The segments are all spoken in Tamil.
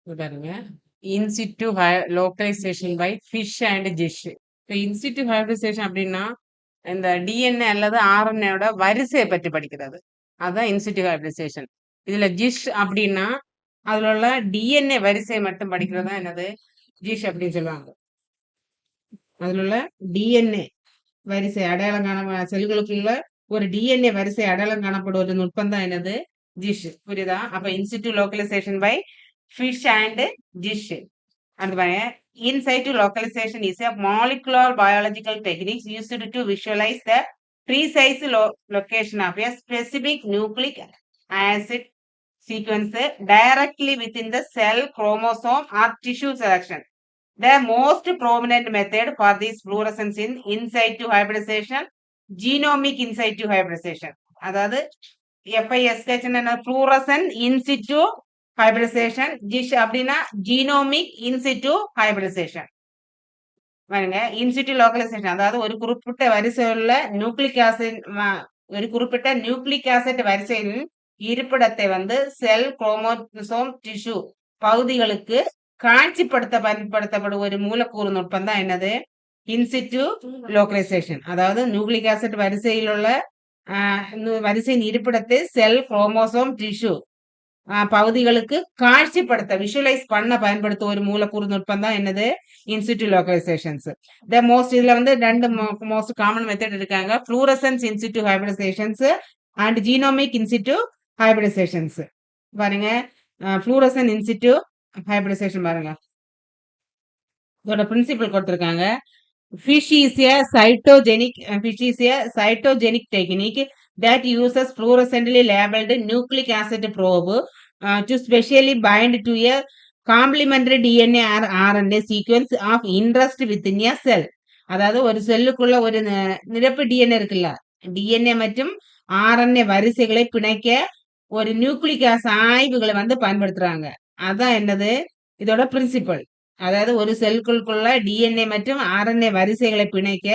இது பாருங்க. இன் சிட்டு லோக்கலைசேஷன் பை ஃபிஷ் அண்ட் ஜிஷ். இப்போ இன்சிட்டு ஹைபிரிடைசேஷன் அப்படின்னா இந்த டிஎன்ஏ அல்லது ஆர்என்ஏவோட வரிசையை பற்றி படிக்கிறது. அதுதான் இன்சிட்டு ஹைபிரிடைசேஷன். இதுல ஜிஷ் அப்படின்னா அதுல உள்ள டிஎன்ஏ வரிசையை மட்டும் படிக்கிறது தான் என்னது ஜிஷ் அப்படின்னு சொல்லுவாங்க. அதுல உள்ள டிஎன்ஏ வரிசை அடையாளம் காண செல்களுக்குள்ள ஒரு டிஎன்ஏ வரிசை அடையாளம் காணப்படும் ஒரு நுட்பம் தான் என்னது ஜிஷ். புரியுதா? அப்ப in situ localization by FISH and GISH. அடுத்து பாருங்க. In situ localization is a molecular biological technique used to visualize the precise location of a specific nucleic acid sequence directly within the cell, chromosome or tissue selection. The most prominent method for this fluorescence in situ hybridization, genomic in situ hybridization. அதாவது FISH fluorescent in situ hybridization, ஜிஷ் அப்படின்னா ஜீனோமிக் இன்சிட்டு ஹைபிரிடைசேஷன். பாருங்க, இன்சிட்டு லோக்கலைசேஷன் அதாவது ஒரு குறிப்பிட்ட வரிசையுள்ள நியூக்ளிக் ஆசிட் ஒரு குறிப்பிட்ட நியூக்ளிக் ஆசிட் வரிசையின் இருப்பிடத்தை வந்து செல், குரோமோசோம், டிஷ்யூ பகுதிகளுக்கு காட்சிப்படுத்த பயன்படுத்தப்படும் ஒரு மூலக்கூறு நுட்பம் தான் என்னது இன்சிட்டு லோக்கலைசேஷன். அதாவது நியூக்ளிக் ஆசிட் வரிசையில் உள்ள வரிசையின் இருப்பிடத்தை செல், குரோமோசோம், டிஷ்யூ பகுதிகளுக்கு காட்சிப்படுத்த விஷுவலைஸ் பண்ண பயன்படுத்தும் ஒரு மூலக்கூறு நுட்பம் தான் என்னது இன்சிட்டு லோக்கலைசேஷன்ஸ். த மோஸ்ட் இதுல வந்து ரெண்டு மோஸ்ட் காமன் மெத்தட் இருக்காங்க. Fluorescence in situ hybridizations and genomic in situ hybridizations. பாருங்க, ஃப்ளூரசன் இன்சிட்டு ஹைபிரிடைசேஷன் பாருங்க, இதோட பிரின்சிபல் கொடுத்திருக்காங்க. Fish is a cytogenic technique that uses fluorescently labeled nucleic acid probe to specially bind to a complementary DNA or RNA sequence of interest within a cell. அதாவது ஒரு செல்லுக்குள்ள ஒரு நிரப்பு டிஎன்ஏ இருக்குல்ல, டிஎன்ஏ மற்றும் ஆர்என்ஏ வரிசைகளை பிணைக்க ஒரு நியூக்ளிக் ஆய்வுகளை வந்து பயன்படுத்துறாங்க. அதான் என்னது இதோட பிரின்சிபல். அதாவது ஒரு செல்களுக்குள்ள டிஎன்ஏ மற்றும் ஆர்என்ஏ வரிசைகளை பிணைக்க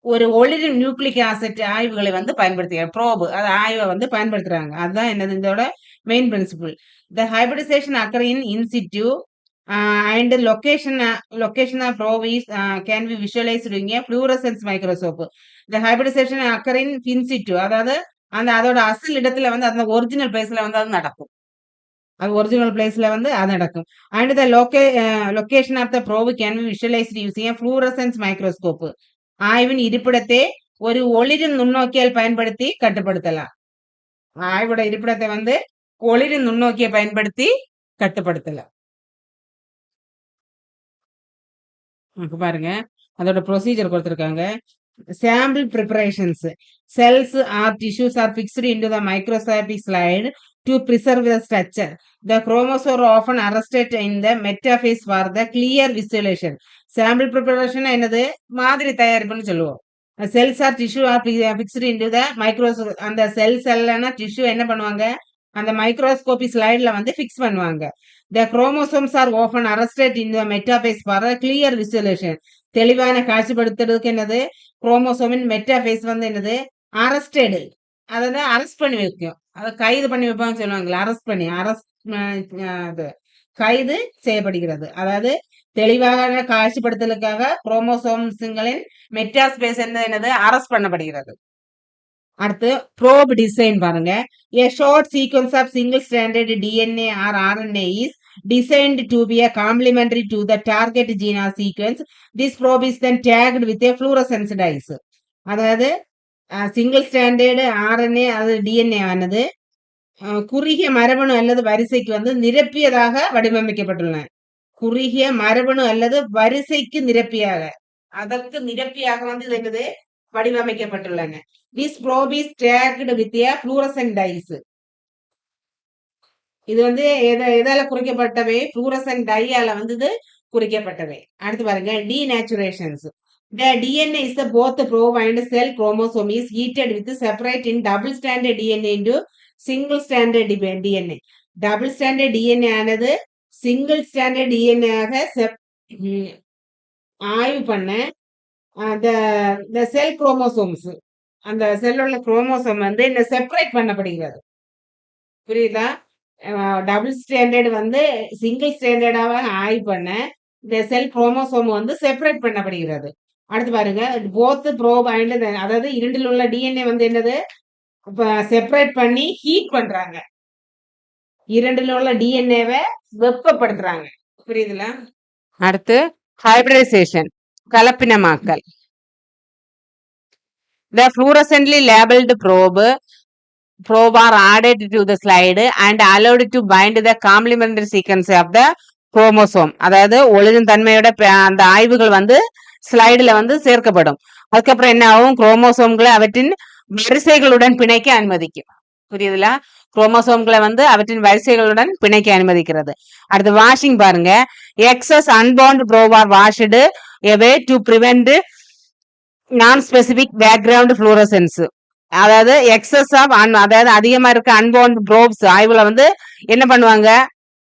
ஒரு ஒளிரும் நியூக்ளிக் ஆசிட் ஆய்வுகளை வந்து பயன்படுத்துகிறாங்க. ப்ரோபு அது ஆய்வை வந்து பயன்படுத்துறாங்க. அதுதான் என்னது இதோட main principle. The hybridization occur in in situ and location of probe is can be visualized in a fluorescence microscope. The hybridization occur in in situ அதாவது அதோட அசல் இடத்துல வந்து அந்த ஒரிஜினல் பிளேஸ்ல வந்து அது நடக்கும். அது ஒரிஜினல் பிளேஸ்ல வந்து அது நடக்கும். And the location of the probe can be visualized using fluorescence microscope. ஆய்வின் இருப்பிடத்தை ஒரு ஒளிரும் நுண்ணோக்கியால் பயன்படுத்தி கட்டுப்படுத்தலாம். ஆய்வோட இருப்பிடத்தை வந்து ஒளிரும் நுண்ணோக்கியை பயன்படுத்தி கட்டுப்படுத்தலாம். பாருங்க, அதோட ப்ரொசீஜர் கொடுத்திருக்காங்க. Sample preparations. Cells or tissues are fixed into the microscopic slide to preserve the structure. The chromosomes are often arrested in the metaphase for the clear visualization. Sample preparation என்னது மாதிரி தயாரிப்புன்னு சொல்லுவோம். Cells or tissue are fixed into the microscope. அந்த செல்ஸ் எல்லாம் டிஷ்யூ என்ன பண்ணுவாங்க, அந்த மைக்ரோஸ்கோபி ஸ்லைட்ல வந்து ஃபிக்ஸ் பண்ணுவாங்க. The chromosomes are often arrested in the metaphase for a clear visualization. தெளிவான காட்சிப்படுத்துறதுக்கு என்னது குரோமோசோமின் மெட்டாஃபேஸ் வந்து என்னது அரஸ்டடு, அதாவது அரெஸ்ட் பண்ணி வைக்கும். அதை கைது பண்ணி வைப்பாங்கன்னு சொல்லுவாங்களா, கைது செய்யப்படுகிறது. அதாவது தெளிவாக காட்சிப்படுத்தலுக்காக குரோமோசோம்ஸ்களின் மெட்டாஸ்பேஸ் என்னது அரெஸ்ட் பண்ணப்படுகிறது. அடுத்து ப்ரோப் டிசைன் பாருங்க. A short sequence of single stranded DNA or RNA is designed to be a complementary to the target gene or sequence. This probe is then tagged with a fluorescence dyes. அதாவது சிங்கிள் ஸ்டாண்டர்டு ஆர்என்ஏ அது டிஎன்ஏ ஆனது குறுகிய மரபணு அல்லது வரிசைக்கு வந்து நிரப்பியதாக வடிவமைக்கப்பட்டுள்ளன. குறுகிய மரபணு அல்லது வரிசைக்கு நிரப்பியாக, அதற்கு நிரப்பியாக வந்து இது என்னது வடிவமைக்கப்பட்டுள்ளன. This probe is tagged with a fluorescent dyes. இது வந்து எதால குறிக்கப்பட்டவை, fluorescent dyeயால வந்து இது குறிக்கப்பட்டவை. அடுத்து பாருங்க, denaturations. The DNA is both probe and cell chromosome is heated with separate in double stranded DNA into single stranded DNA. Double stranded DNA ஆனது single stranded DNA ஆக ஆய்வு பண்ண the cell chromosomes, அந்த செல்லோட குரோமோசோம் வந்து இந்த செப்பரேட் பண்ணப்படுகிறது. புரியுதா? டபுள் ஸ்டாண்டர்ட் வந்து சிங்கிள் ஸ்டாண்டர்டாக ஆய்வு பண்ண இந்த செல் குரோமோசோம் வந்து செப்பரேட் பண்ணப்படுகிறது. அடுத்து பாருங்க, போத் ப்ரோப் அண்ட் அதாவது இரண்டில் உள்ள டிஎன்ஏ வந்து என்னது செப்பரேட் பண்ணி ஹீட் பண்றாங்க. இரண்டில் உள்ள டிஎன்ஏவை வெப்பப்படுத்துறாங்க. புரியுதுல? அடுத்து hybridisation, கலப்பினமாக்கல். The fluorescently labeled probe are added to the slide and allowed to bind the complementary sequence of the chromosome. அதாவது ஒளிரும் தன்மையோட அந்த ஆய்வுகள் வந்து ஸ்லைடுல வந்து சேர்க்கப்படும். அதுக்கப்புறம் என்ன ஆகும், குரோமோசோம்களை அவற்றின் வரிசைகளுடன் பிணைக்க அனுமதிக்கும். புரியுதுல? குரோமோசோம்களை வந்து அவற்றின் வரிசைகளுடன் பிணைக்க அனுமதிக்கிறது. அடுத்து வாஷிங் பாருங்க, excess unbound probe are washed away to prevent non specific background fluorescence. அதாவது எக்ஸஸ் ஆஃப் அதாவது அதிகமா இருக்க அன்பவுண்ட் ப்ரோப்ஸ் ஆய்வுல வந்து என்ன பண்ணுவாங்க,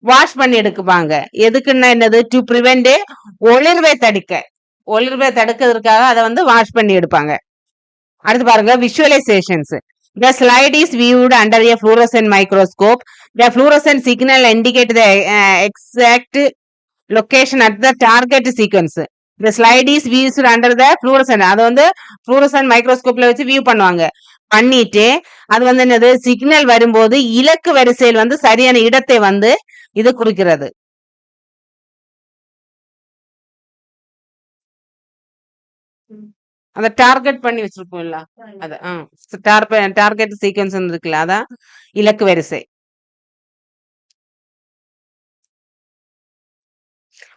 வாஷ் பண்ணி எடுக்குவாங்க. எதுக்குன்னா என்னது, டு பிரிவென்ட் ஒளிர்வை தடுக்கிறதுக்காக அதை வந்து வாஷ் பண்ணி எடுப்பாங்க. அடுத்து பாருங்க, visualisations. The slide is viewed under a fluorescent microscope. The fluorescent signal indicate the exact location at the target sequence. The slide is viewed under the fluorescent. அது வந்து fluorescent microscopeல வச்சு வியூ பண்ணுவாங்க. பண்ணிட்டு அது வந்து என்னது, சிக்னல் வரும்போது இலக்கு வரிசையில் வந்து சரியான இடத்தை வந்து இது குறிக்கிறது. அத டார்கெட் பண்ணி வச்சிருப்போம்ல, அது டார்கெட் சீக்வன்ஸ் இருக்குல்ல, அதான் இலக்கு வரிசை.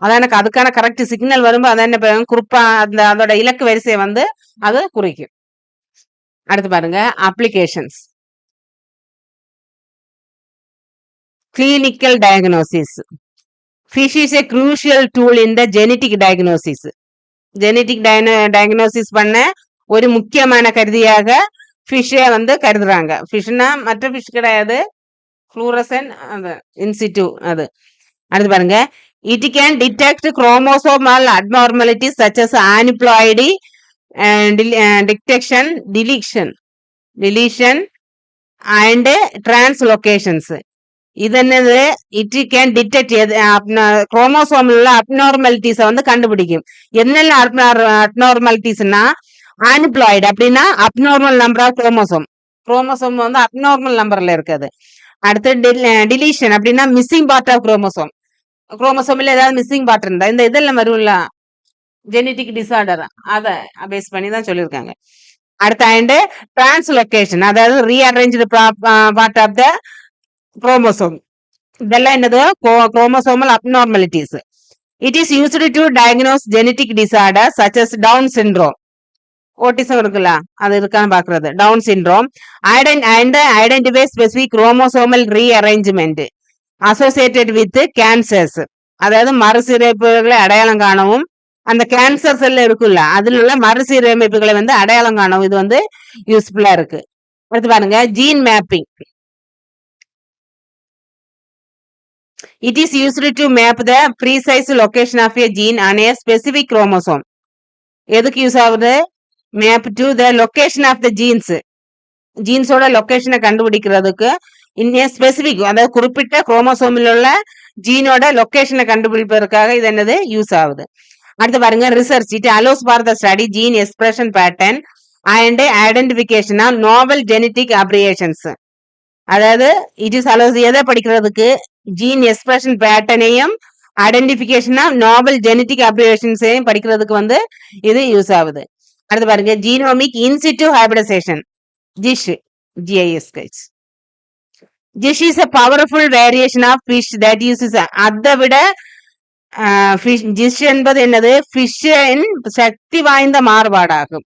அதான் எனக்கு அதுக்கான கரெக்ட் சிக்னல் வரும்போது அதான் என்ன குறிப்பா அந்த அதோட இலக்கு வரிசையை வந்து அது குறிக்கும். அடுத்து பாருங்க, applications. Clinical diagnosis. Fish is a crucial tool in the genetic diagnosis. Genetic diagnosis பண்ண ஒரு முக்கியமான கருதியாக ஃபிஷ்ஷை வந்து கருதுறாங்க. ஃபிஷ்னா மற்ற ஃபிஷ் கிடையாது, ஃப்ளூரசன் அது இன்சிட்டு அது. அடுத்து பாருங்க, it can detect chromosomal abnormalities such as aneuploidy detection, deletion and translocations. இது என்னது, இட் கேன் டிடெக்ட் குரோமோசோம்ல உள்ள அப்நார்மாலிட்டிஸை வந்து கண்டுபிடிக்கும். என்னென்ன அப்நார்மாலிட்டிஸ்னா, ஆனிப்ளாய்டு அப்படின்னா அப்நார்மல் நம்பர் ஆஃப் குரோமோசோம் வந்து அப்நார்மல் நம்பர்ல இருக்குது. அடுத்து டிலீஷன் அப்படின்னா மிஸ்ஸிங் பார்ட் ஆஃப் குரோமோசோம்ல ஏதாவது மிஸ்ஸிங் பார்ட் இருந்தா இந்த இதெல்லாம் வரும்ல, ஜெனட்டிக் டிசார்டர், அதை பேஸ் பண்ணி தான் சொல்லியிருக்காங்க. அடுத்த அண்ட் டிரான்ஸ்லொகேஷன், அதாவது rearranged part of the chromosome. இதெல்லாம் என்னது, chromosomal abnormalities. It is used to diagnose genetic disorder such as Down syndrome. Autism இருக்குல்ல, அது இருக்கான்னு பாக்குறது. Down syndrome and identify specific chromosomal rearrangement associated with cancers. அதாவது மறுசீரமைப்புகளை அடையாளம் காணவும், அந்த கேன்சர் செல் இருக்குல்ல அதுல உள்ள மறுசீரமைப்புகளை வந்து அடையாளம் காணவும் இது வந்து யூஸ்ஃபுல்லா இருக்கு. அடுத்து பாருங்க, gene mapping. It is used to map the precise location of a gene on a specific chromosome. எதுக்கு யூஸ் ஆகுது, map to the location of the ஜீன்ஸோட லொகேஷனை கண்டுபிடிக்கிறதுக்கு ஸ்பெசிபிக், அதாவது குறிப்பிட்ட குரோமோசோமில் உள்ள ஜீனோட லொகேஷனை கண்டுபிடிப்பதற்காக இது என்னது யூஸ் ஆகுது. அடுத்து பாருங்க, research. It allows for the study gene expression pattern and identification of novel genetic aberrations. அதாவது இட் இஸ் அலோஸ் எதை படிக்கிறதுக்கு, ஜீன் எக்ஸ்பிரஷன் பேட்டர்னையும் ஐடென்டிஃபிகேஷன் ஆஃப் நோவல் ஜெனட்டிக் அப்ரிகேஷன்ஸையும் படிக்கிறதுக்கு வந்து இது யூஸ் ஆகுது. அடுத்து பாருங்க, genomic in situ hybridization, GISH, GIS. This is a powerful variation of fish that uses அதை விட ஃபிஷ் என்பது என்னது, ஃபிஷ்ஷின் சக்தி வாய்ந்த மாறுபாடாகும்.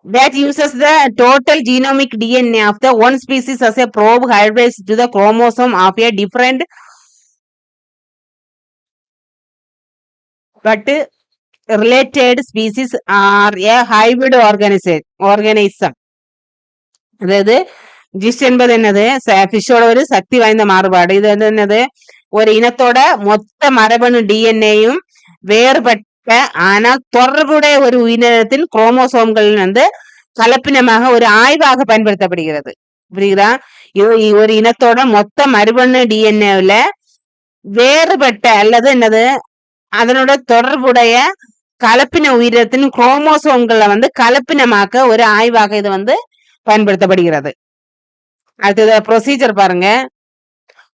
That uses the total genomic DNA of the one species as a probe hybridized to the chromosome of a different but related species or a hybrid organism. அதாவது ஜிஸ் என்பது என்னது, ஃபிஷ்ஷோட ஒரு சக்தி வாய்ந்த மாறுபாடு. இது வந்து என்னது, ஒரு இனத்தோட மொத்த மரபணு டிஎன்ஏயும் வேறுபட்ட ஆனால் தொடர்புடைய ஒரு உயிரினத்தின் குரோமோசோம்கள் வந்து கலப்பினமாக ஒரு ஆய்வாக பயன்படுத்தப்படுகிறது. புரியுதா? ஒரு இனத்தோட மொத்த மரபணு டிஎன்ஏல வேறுபட்ட அல்லது என்னது அதனோட தொடர்புடைய கலப்பின உயிரினத்தின் குரோமோசோம்களை வந்து கலப்பினமாக்க ஒரு ஆய்வாக இது வந்து பயன்படுத்தப்படுகிறது. அடுத்தது ப்ரொசீஜர் பாருங்க.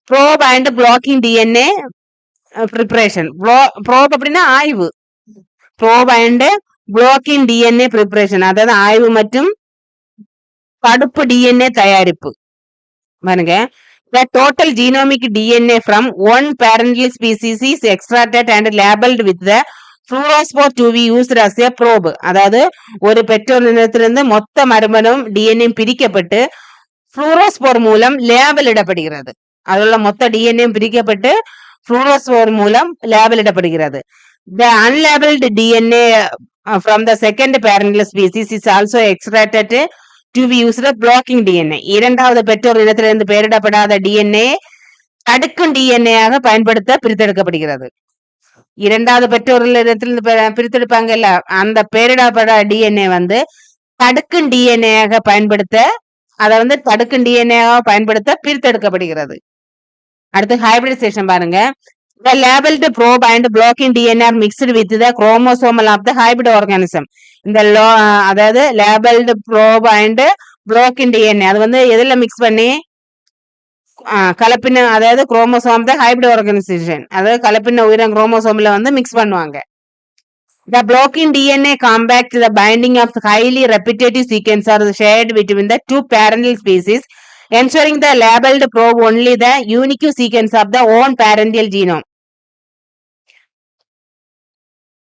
Probe and blocking DNA preparation. Probe அப்படின்னா ஆய்வு. Probe and blocking DNA preparation, அதாவது ஆய்வு மற்றும் தடுப்பு டிஎன்ஏ தயாரிப்பு. பாருங்க, the total genomic DNA from one parental species is extracted and labeled with the fluorospore to be used as a probe. அதாவது ஒரு பெற்றோர் இனத்திலிருந்து மொத்த மரபணும் டிஎன்ஏ பிரிக்கப்பட்டு fluorospore மூலம் லேபிள் இடப்படுகிறது. அதுல மொத்த டிஎன்ஏ பிரிக்கப்பட்டு fluorospore மூலம் label இடப்படுகிறது. The unlabeled DNA from the second parental species is also extracted to be used blocking DNA. இரண்டாவது பெற்றோர் இனத்திலிருந்து பெயரிடப்படாத டிஎன்ஏ தடுக்கும் டிஎன்ஏ ஆக பயன்படுத்த பிரித்தெடுக்கப்படுகிறது. இரண்டாவது பெற்றோர் இடத்திலிருந்து பிரித்தெடுப்பாங்கல்ல, அந்த பெயரிடப்படாத டிஎன்ஏ வந்து தடுக்கும் டிஎன்ஏ ஆக பயன்படுத்த, அதை வந்து தடுக்கும் டிஎன்ஏ ஆக பயன்படுத்த பிரித்தெடுக்கப்படுகிறது. அடுத்து ஹைபிரிடைசேஷன் பாருங்க. The labeled probe and blocking DNA are mixed with the chromosomal of the hybrid organism. இந்த அதாவது labeled probe and blocking DNA அது வந்து எதுல மிக்ஸ் பண்ணி கலப்பின, அதாவது குரோமோசோம் த ஹைபிரிட் ஆர்கனைசேஷன், அதாவது கலப்பின உயிரின குரோமோசோம்ல வந்து மிக்ஸ் பண்ணுவாங்க. The blocking DNA combat the binding of highly repetitive sequence are shared between the two parental species, ensuring the labeled probe only the unique sequence of the own parental genome.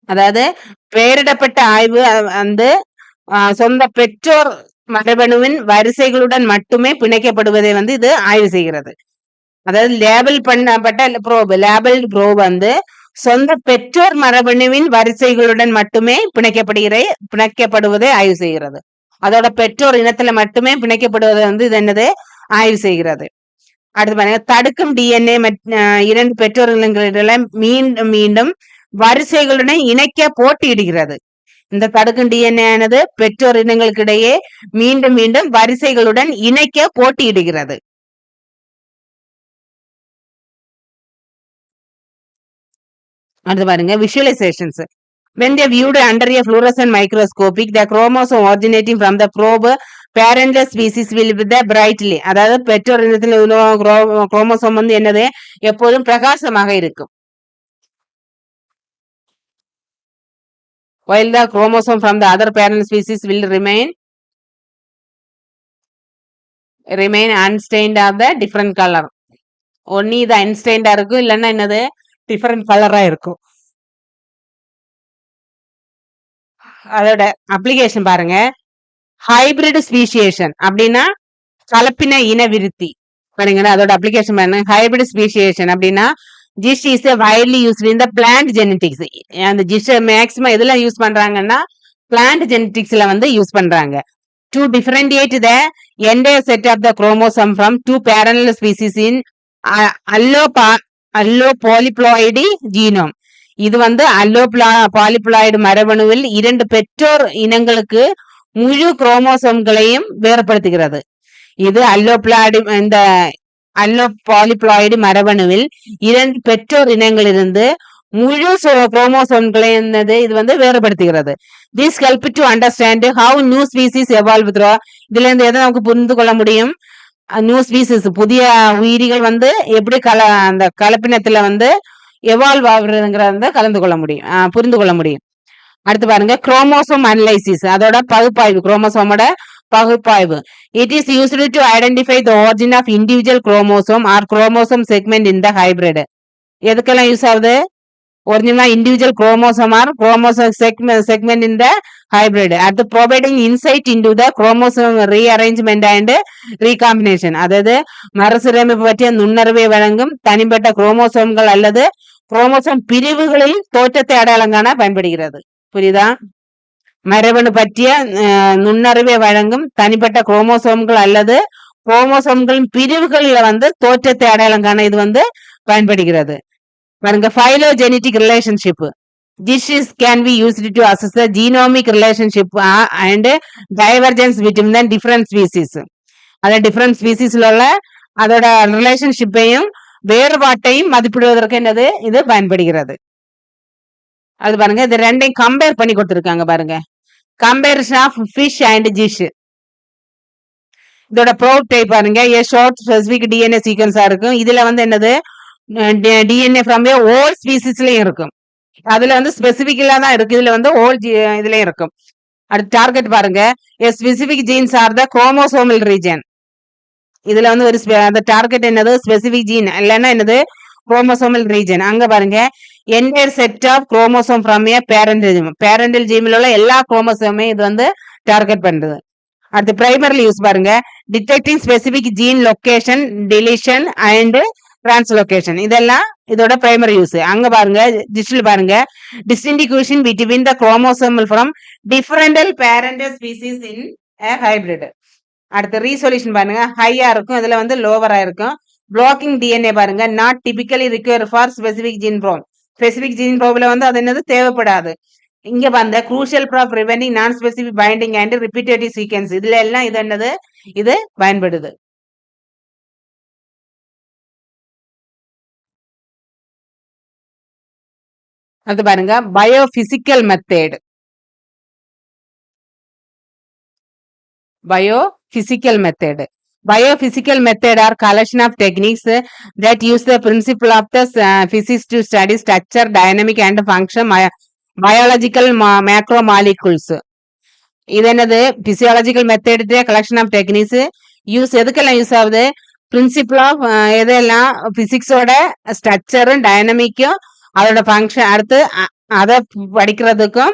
அதாவது பெயரிடப்பட்ட ஆய்வு வந்து சொந்த பெற்றோர் மரபணுவின் வரிசைகளுடன் மட்டுமே பிணைக்கப்படுவதை வந்து இது ஆய்வு செய்கிறது. அதாவது லேபிள் பண்ணப்பட்ட ப்ரோப், லேபிள்டு ப்ரோப் வந்து சொந்த பெற்றோர் மரபணுவின் வரிசைகளுடன் மட்டுமே பிணைக்கப்படுவதை ஆய்வு செய்கிறது. அதோட பெற்றோர் இனத்துல மட்டுமே பிணைக்கப்படுவதை வந்து இது என்னது ஆய்வு செய்கிறது. அடுத்து பாருங்க, தடுக்கும் டிஎன்ஏ இரண்டு பெற்றோர் இனங்களிடையே மீண்டும் மீண்டும் வரிசைகளுடன் இணைக்க போட்டியிடுகிறது. இந்த தடுக்கும் டிஎன்ஏ ஆனது பெற்றோர் இனங்களுக்கு இடையே மீண்டும் மீண்டும் வரிசைகளுடன் இணைக்க போட்டியிடுகிறது. அடுத்து பாருங்க, visualisations. When they viewed under a fluorescent microscopic, the chromosome originating from the probe parental species will be the brightly, அதாவது பெற்றோர் இனத்தில் உள்ள குரோமோசோம் வந்து என்னது எப்போதும் பிரகாசமாக இருக்கும். While the chromosome from the other parent species will remain unstained of the different color. ஒன்னு இது அன்ஸ்டெயின்டா இருக்கும், இல்லைன்னா என்னது டிஃபரெண்ட் கலரா இருக்கும். அதோட அப்ளிகேஷன் பாருங்க. ஹைபிரிட் ஸ்பீசியேஷன் அப்படின்னா கலப்பின இன விருத்தி. பாருங்களா, அதோட அப்ளிகேஷன் பாருங்க. ஹைபிரிட் ஸ்பீசியேஷன் அப்படின்னா GISH is widely used in the plant genetics. அந்த ஜிஷ் மேக்ஸிமம் எதுல யூஸ் பண்றாங்கன்னா பிளான்ட் ஜெனடிக்ஸ்ல வந்து யூஸ் பண்றாங்க. To differentiate the entire set of the chromosome from two parallel species in allopolyploid genome. இது வந்து பாலிப்ளாய்டு மரபணுவில் இரண்டு பெற்றோர் இனங்களுக்கு முழு குரோமோசோம்களையும் வேறுபடுத்துகிறது. இது இந்த அல்லோபாலிப்ளாய்டு மரபணுவில் இரண்டு பெற்றோர் இனங்களிலிருந்து முழு குரோமோசோம்களையும் இது வந்து வேறுபடுத்துகிறது. This help to understand how new species evolve through. இதுல இருந்து எதை நமக்கு புரிந்து கொள்ள முடியும்? நியூ ஸ்பீசிஸ், புதிய உயிரிகள் வந்து எப்படி அந்த கலப்பினத்துல வந்து எவால்வ் ஆகுறதுங்கிறத புரிந்து கொள்ள முடியும். அடுத்து பாருங்க, குரோமோசோம் அனலைசிஸ், அதோட பகுப்பாய்வு, குரோமோசோமோட பகுப்பாய்வு. It is used to identify the origin of individual chromosome or chromosome segment in the hybrid. எதுக்கெல்லாம் யூஸ் ஆகுது? ஒரிஜினலா individual chromosome or chromosome segment in the hybrid at providing insight into the chromosome rearrangement and recombination. அதாவது மறுசீரமைப்பு பற்றிய நுண்ணறிவை வழங்கும் தனிப்பட்ட குரோமோசோம்கள் அல்லது குரோமோசோம் பிரிவுகளில் தோற்றத்தை அடையாளம் காண பயன்படுகிறது. புரியுதா? மரபணு பற்றிய நுண்ணறிவை வழங்கும் தனிப்பட்ட குரோமோசோம்கள் அல்லது குரோமோசோம்களின் பிரிவுகளில் வந்து தோற்றத்தை அடையாளம் காண இது வந்து பயன்படுகிறது. பாருங்க, phylogenetic relationship. This can be used to assess the genomic relationship and divergence between the different species. அதை டிஃப்ரெண்ட் ஸ்பீசிஸ்ல உள்ள அதோட ரிலேஷன்ஷிப்பையும் வேறுபாட்டையும் மதிப்பிடுவதற்கு என்னது இது பயன்படுகிறது. அது பாருங்க, இது ரெண்டையும் கம்பேர் பண்ணி கொடுத்துருக்காங்க பாருங்க. Comparison of FISH and GISH. இதோட ப்ரோப் டைப் பாருங்க, ஏ ஷார்ட் ஸ்பெசிபிக் டிஎன்ஏ சீக்வன்ஸா இருக்கும். இதுல வந்து என்னது டிஎன்ஏ ஃப்ரம் ஏ ஓல் ஸ்பீசிஸ்லயும் இருக்கும். அதுல வந்து ஸ்பெசிபிக்கலா தான் இருக்கு, இதுல வந்து ஓல் இதுலயும் இருக்கும். அடுத்து டார்கெட் பாருங்க, a specific genes or the chromosomal region. இதுல வந்து ஒரு அந்த டார்கெட் என்னது ஸ்பெசிபிக் ஜீன் இல்லைன்னா என்னது குரோமோசோமல் ரீஜன். அங்க பாருங்க, entire set of chromosome from a parental ஜீன்ல உள்ள எல்லா குரோமோசோமையும் இது வந்து டார்கெட் பண்றது. அடுத்து பிரைமரிலி யூஸ் பாருங்க, detecting specific gene location, deletion and translocation, இதெல்லாம் இதோட பிரைமரி யூஸ். அங்க பாருங்க டிஸ்டில் பாருங்க, distinction between the chromosomal from differential parental species in a hybrid. அடுத்து ரீசொல்யூஷன் பாருங்க, ஹையா இருக்கும், இதுல வந்து லோவரா இருக்கும். பிளாக்கிங் டிஎன்ஏ பாருங்க, not typically require for specific gene probe. Specific gene ப்ரோப்ல வந்து அது என்னது தேவைப்படாது. இங்க வந்த குரூஷியல் ஃபார் பிரிவென்டிங் நான் specific binding and repetitive sequence, இதுல எல்லாம் இது என்னது இது பயன்படுது. அது பாருங்க, பயோபிசிக்கல் method. Biophysical method. Biophysical method are collection of techniques that use the principle of the physics to study structure, dynamic and function biological macromolecules. இது என்னது physiological method collection of techniques. Use எதுக்கெல்லாம் யூஸ் ஆகுது? பிரின்சிபிள் ஆஃப் எதெல்லாம் பிசிக்ஸோட ஸ்ட்ரக்சரும் டைனமிக்கும் அதோட ஃபங்க்ஷன், அடுத்து அதை படிக்கிறதுக்கும்,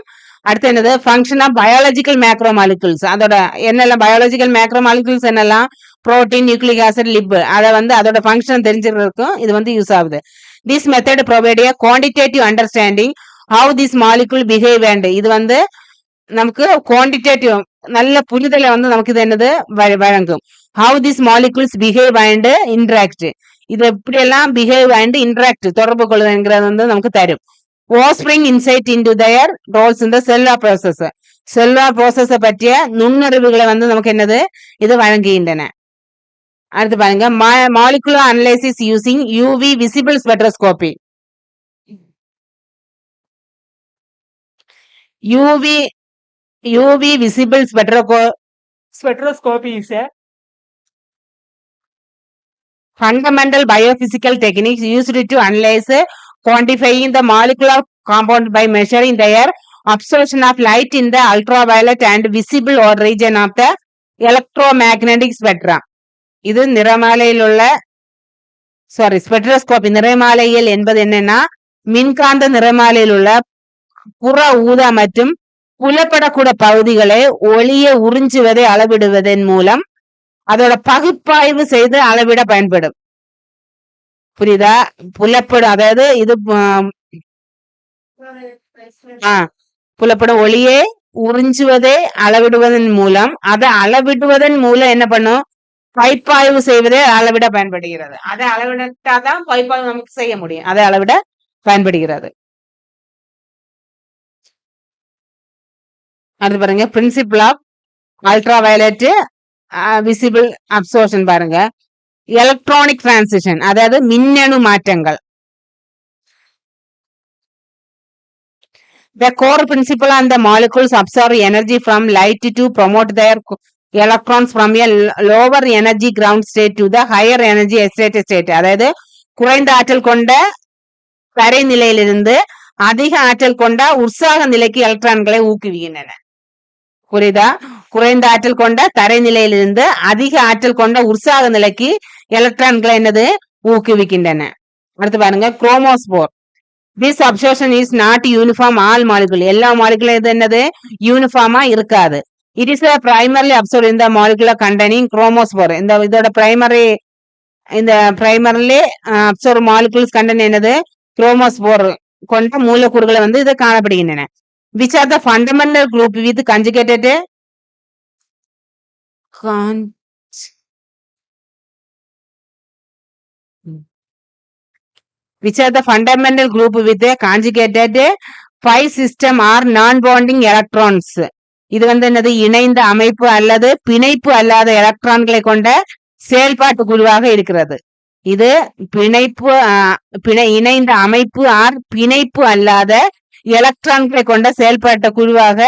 அடுத்து என்னது ஃபங்க்ஷன் ஆஃப் பயாலஜிக்கல் மேக்ரோமாலிகுல்ஸ். அதோட என்னெல்லாம் பயாலஜிக்கல் மேக்ரோமாலிகுல்ஸ் என்னெல்லாம் புரோட்டீன், நியூக்ளிக் ஆசிட், லிப், அதை வந்து அதோட ஃபங்க்ஷன் தெரிஞ்சுக்கிறதுக்கும் இது வந்து யூஸ் ஆகுது. This method provide A quantitative understanding how this molecule behave and இது வந்து நமக்கு குவான்டிடேட்டிவ் நல்ல புரிதலை வந்து நமக்கு இது என்னது வழங்கும். How this molecules behave and interact, இது எப்படியெல்லாம் பிஹேவ் அண்ட் இன்ட்ராக்ட் தொடர்பு கொள்ளுதுங்கிறது வந்து நமக்கு தரும். offspring insight into their roles in the cellular process. Cellular process பற்றிய நுண்ணறிவுகளை வந்து நமக்கு என்னது இது வழங்குகின்றன. அடுத்து பாருங்க, molecular analysis using UV visible spectroscopy. UV visible spectroscopy is a fundamental biophysical technique used to analyze quantifying the molecular compound by measuring their absorption of light in the ultraviolet and visible or region of the electromagnetic spectrum. இது நிறமாலையில் உள்ள ஸ்பெக்ட்ரோஸ்கோபி. நிறமாலையில் என்பது என்னன்னா மின்காந்த நிறமாலையில் உள்ள புற ஊதா மற்றும் புலப்படக்கூட பகுதிகளை ஒளியை உறிஞ்சுவதை அளவிடுவதன் மூலம் அதோட பகுப்பாய்வு செய்து அளவிட பயன்படும். புரியுதா? புலப்படும், அதாவது இது புலப்படும் ஒளியை உறிஞ்சுவதை அளவிடுவதன் மூலம், அதை அளவிடுவதன் மூலம் என்ன பண்ணும்? பகுப்பாய்வு செய்வதை அளவிட பயன்படுகிறது. அதை அளவிட்டாதான் பகுப்பாய்வு நமக்கு செய்ய முடியும். அதை அளவிட பயன்படுகிறது. அடுத்து பாருங்க, principle of ultra violet visible absorption பாருங்க. எலக்ட்ரானிக் டிரான்சிஷன், அதாவது மின்னணு மாற்றங்கள். The core principle on the molecules absorb energy from light to promote their electrons from a lower energy ground state to the higher energy excited state. அதாவது குறைந்த ஆற்றல் கொண்ட தரை நிலையிலிருந்து அதிக ஆற்றல் கொண்ட உற்சாக நிலைக்கு எலக்ட்ரான்களை ஊக்குவிக்கின்றன. புரியுதா? குறைந்த ஆற்றல் கொண்ட தரை நிலையிலிருந்து அதிக ஆற்றல் கொண்ட உற்சாக நிலைக்கு எலக்ட்ரான்களை என்னது ஊக்குவிக்கின்றன. அடுத்து பாருங்க, chromophore. This absorption is not uniform all molecule. எல்லா மாலிகுலும் இது என்னது யூனிஃபார்மா இருக்காது. இட் இஸ் பிரைமர்லி அப்சர்வ் இந்த மாலிகுலர் கண்டெய்னிங் குரோமோஸ்போர். இதோட பிரைமரிலி அப்சர்வ் மாலிகுல்ஸ் கண்டெய்ன் என்னது குரோமோஸ்போர் கொண்ட மூலக்கூறுகளை வந்து இது காணப்படுகின்றன. Which are the fundamental group with conjugated which are the fundamental group with a conjugated pi system or non-bonding electrons. இது என்னது இணைந்த அமைப்பு அல்லது பிணைப்பு அல்லாத எலக்ட்ரான்களை கொண்ட செயல்பாட்டு குழுவாக இருக்கிறது. இது பிணைப்பு இணைந்த அமைப்பு ஆர் பிணைப்பு அல்லாத எலக்ட்ரான்களை கொண்ட செயல்பாட்டு குழுவாக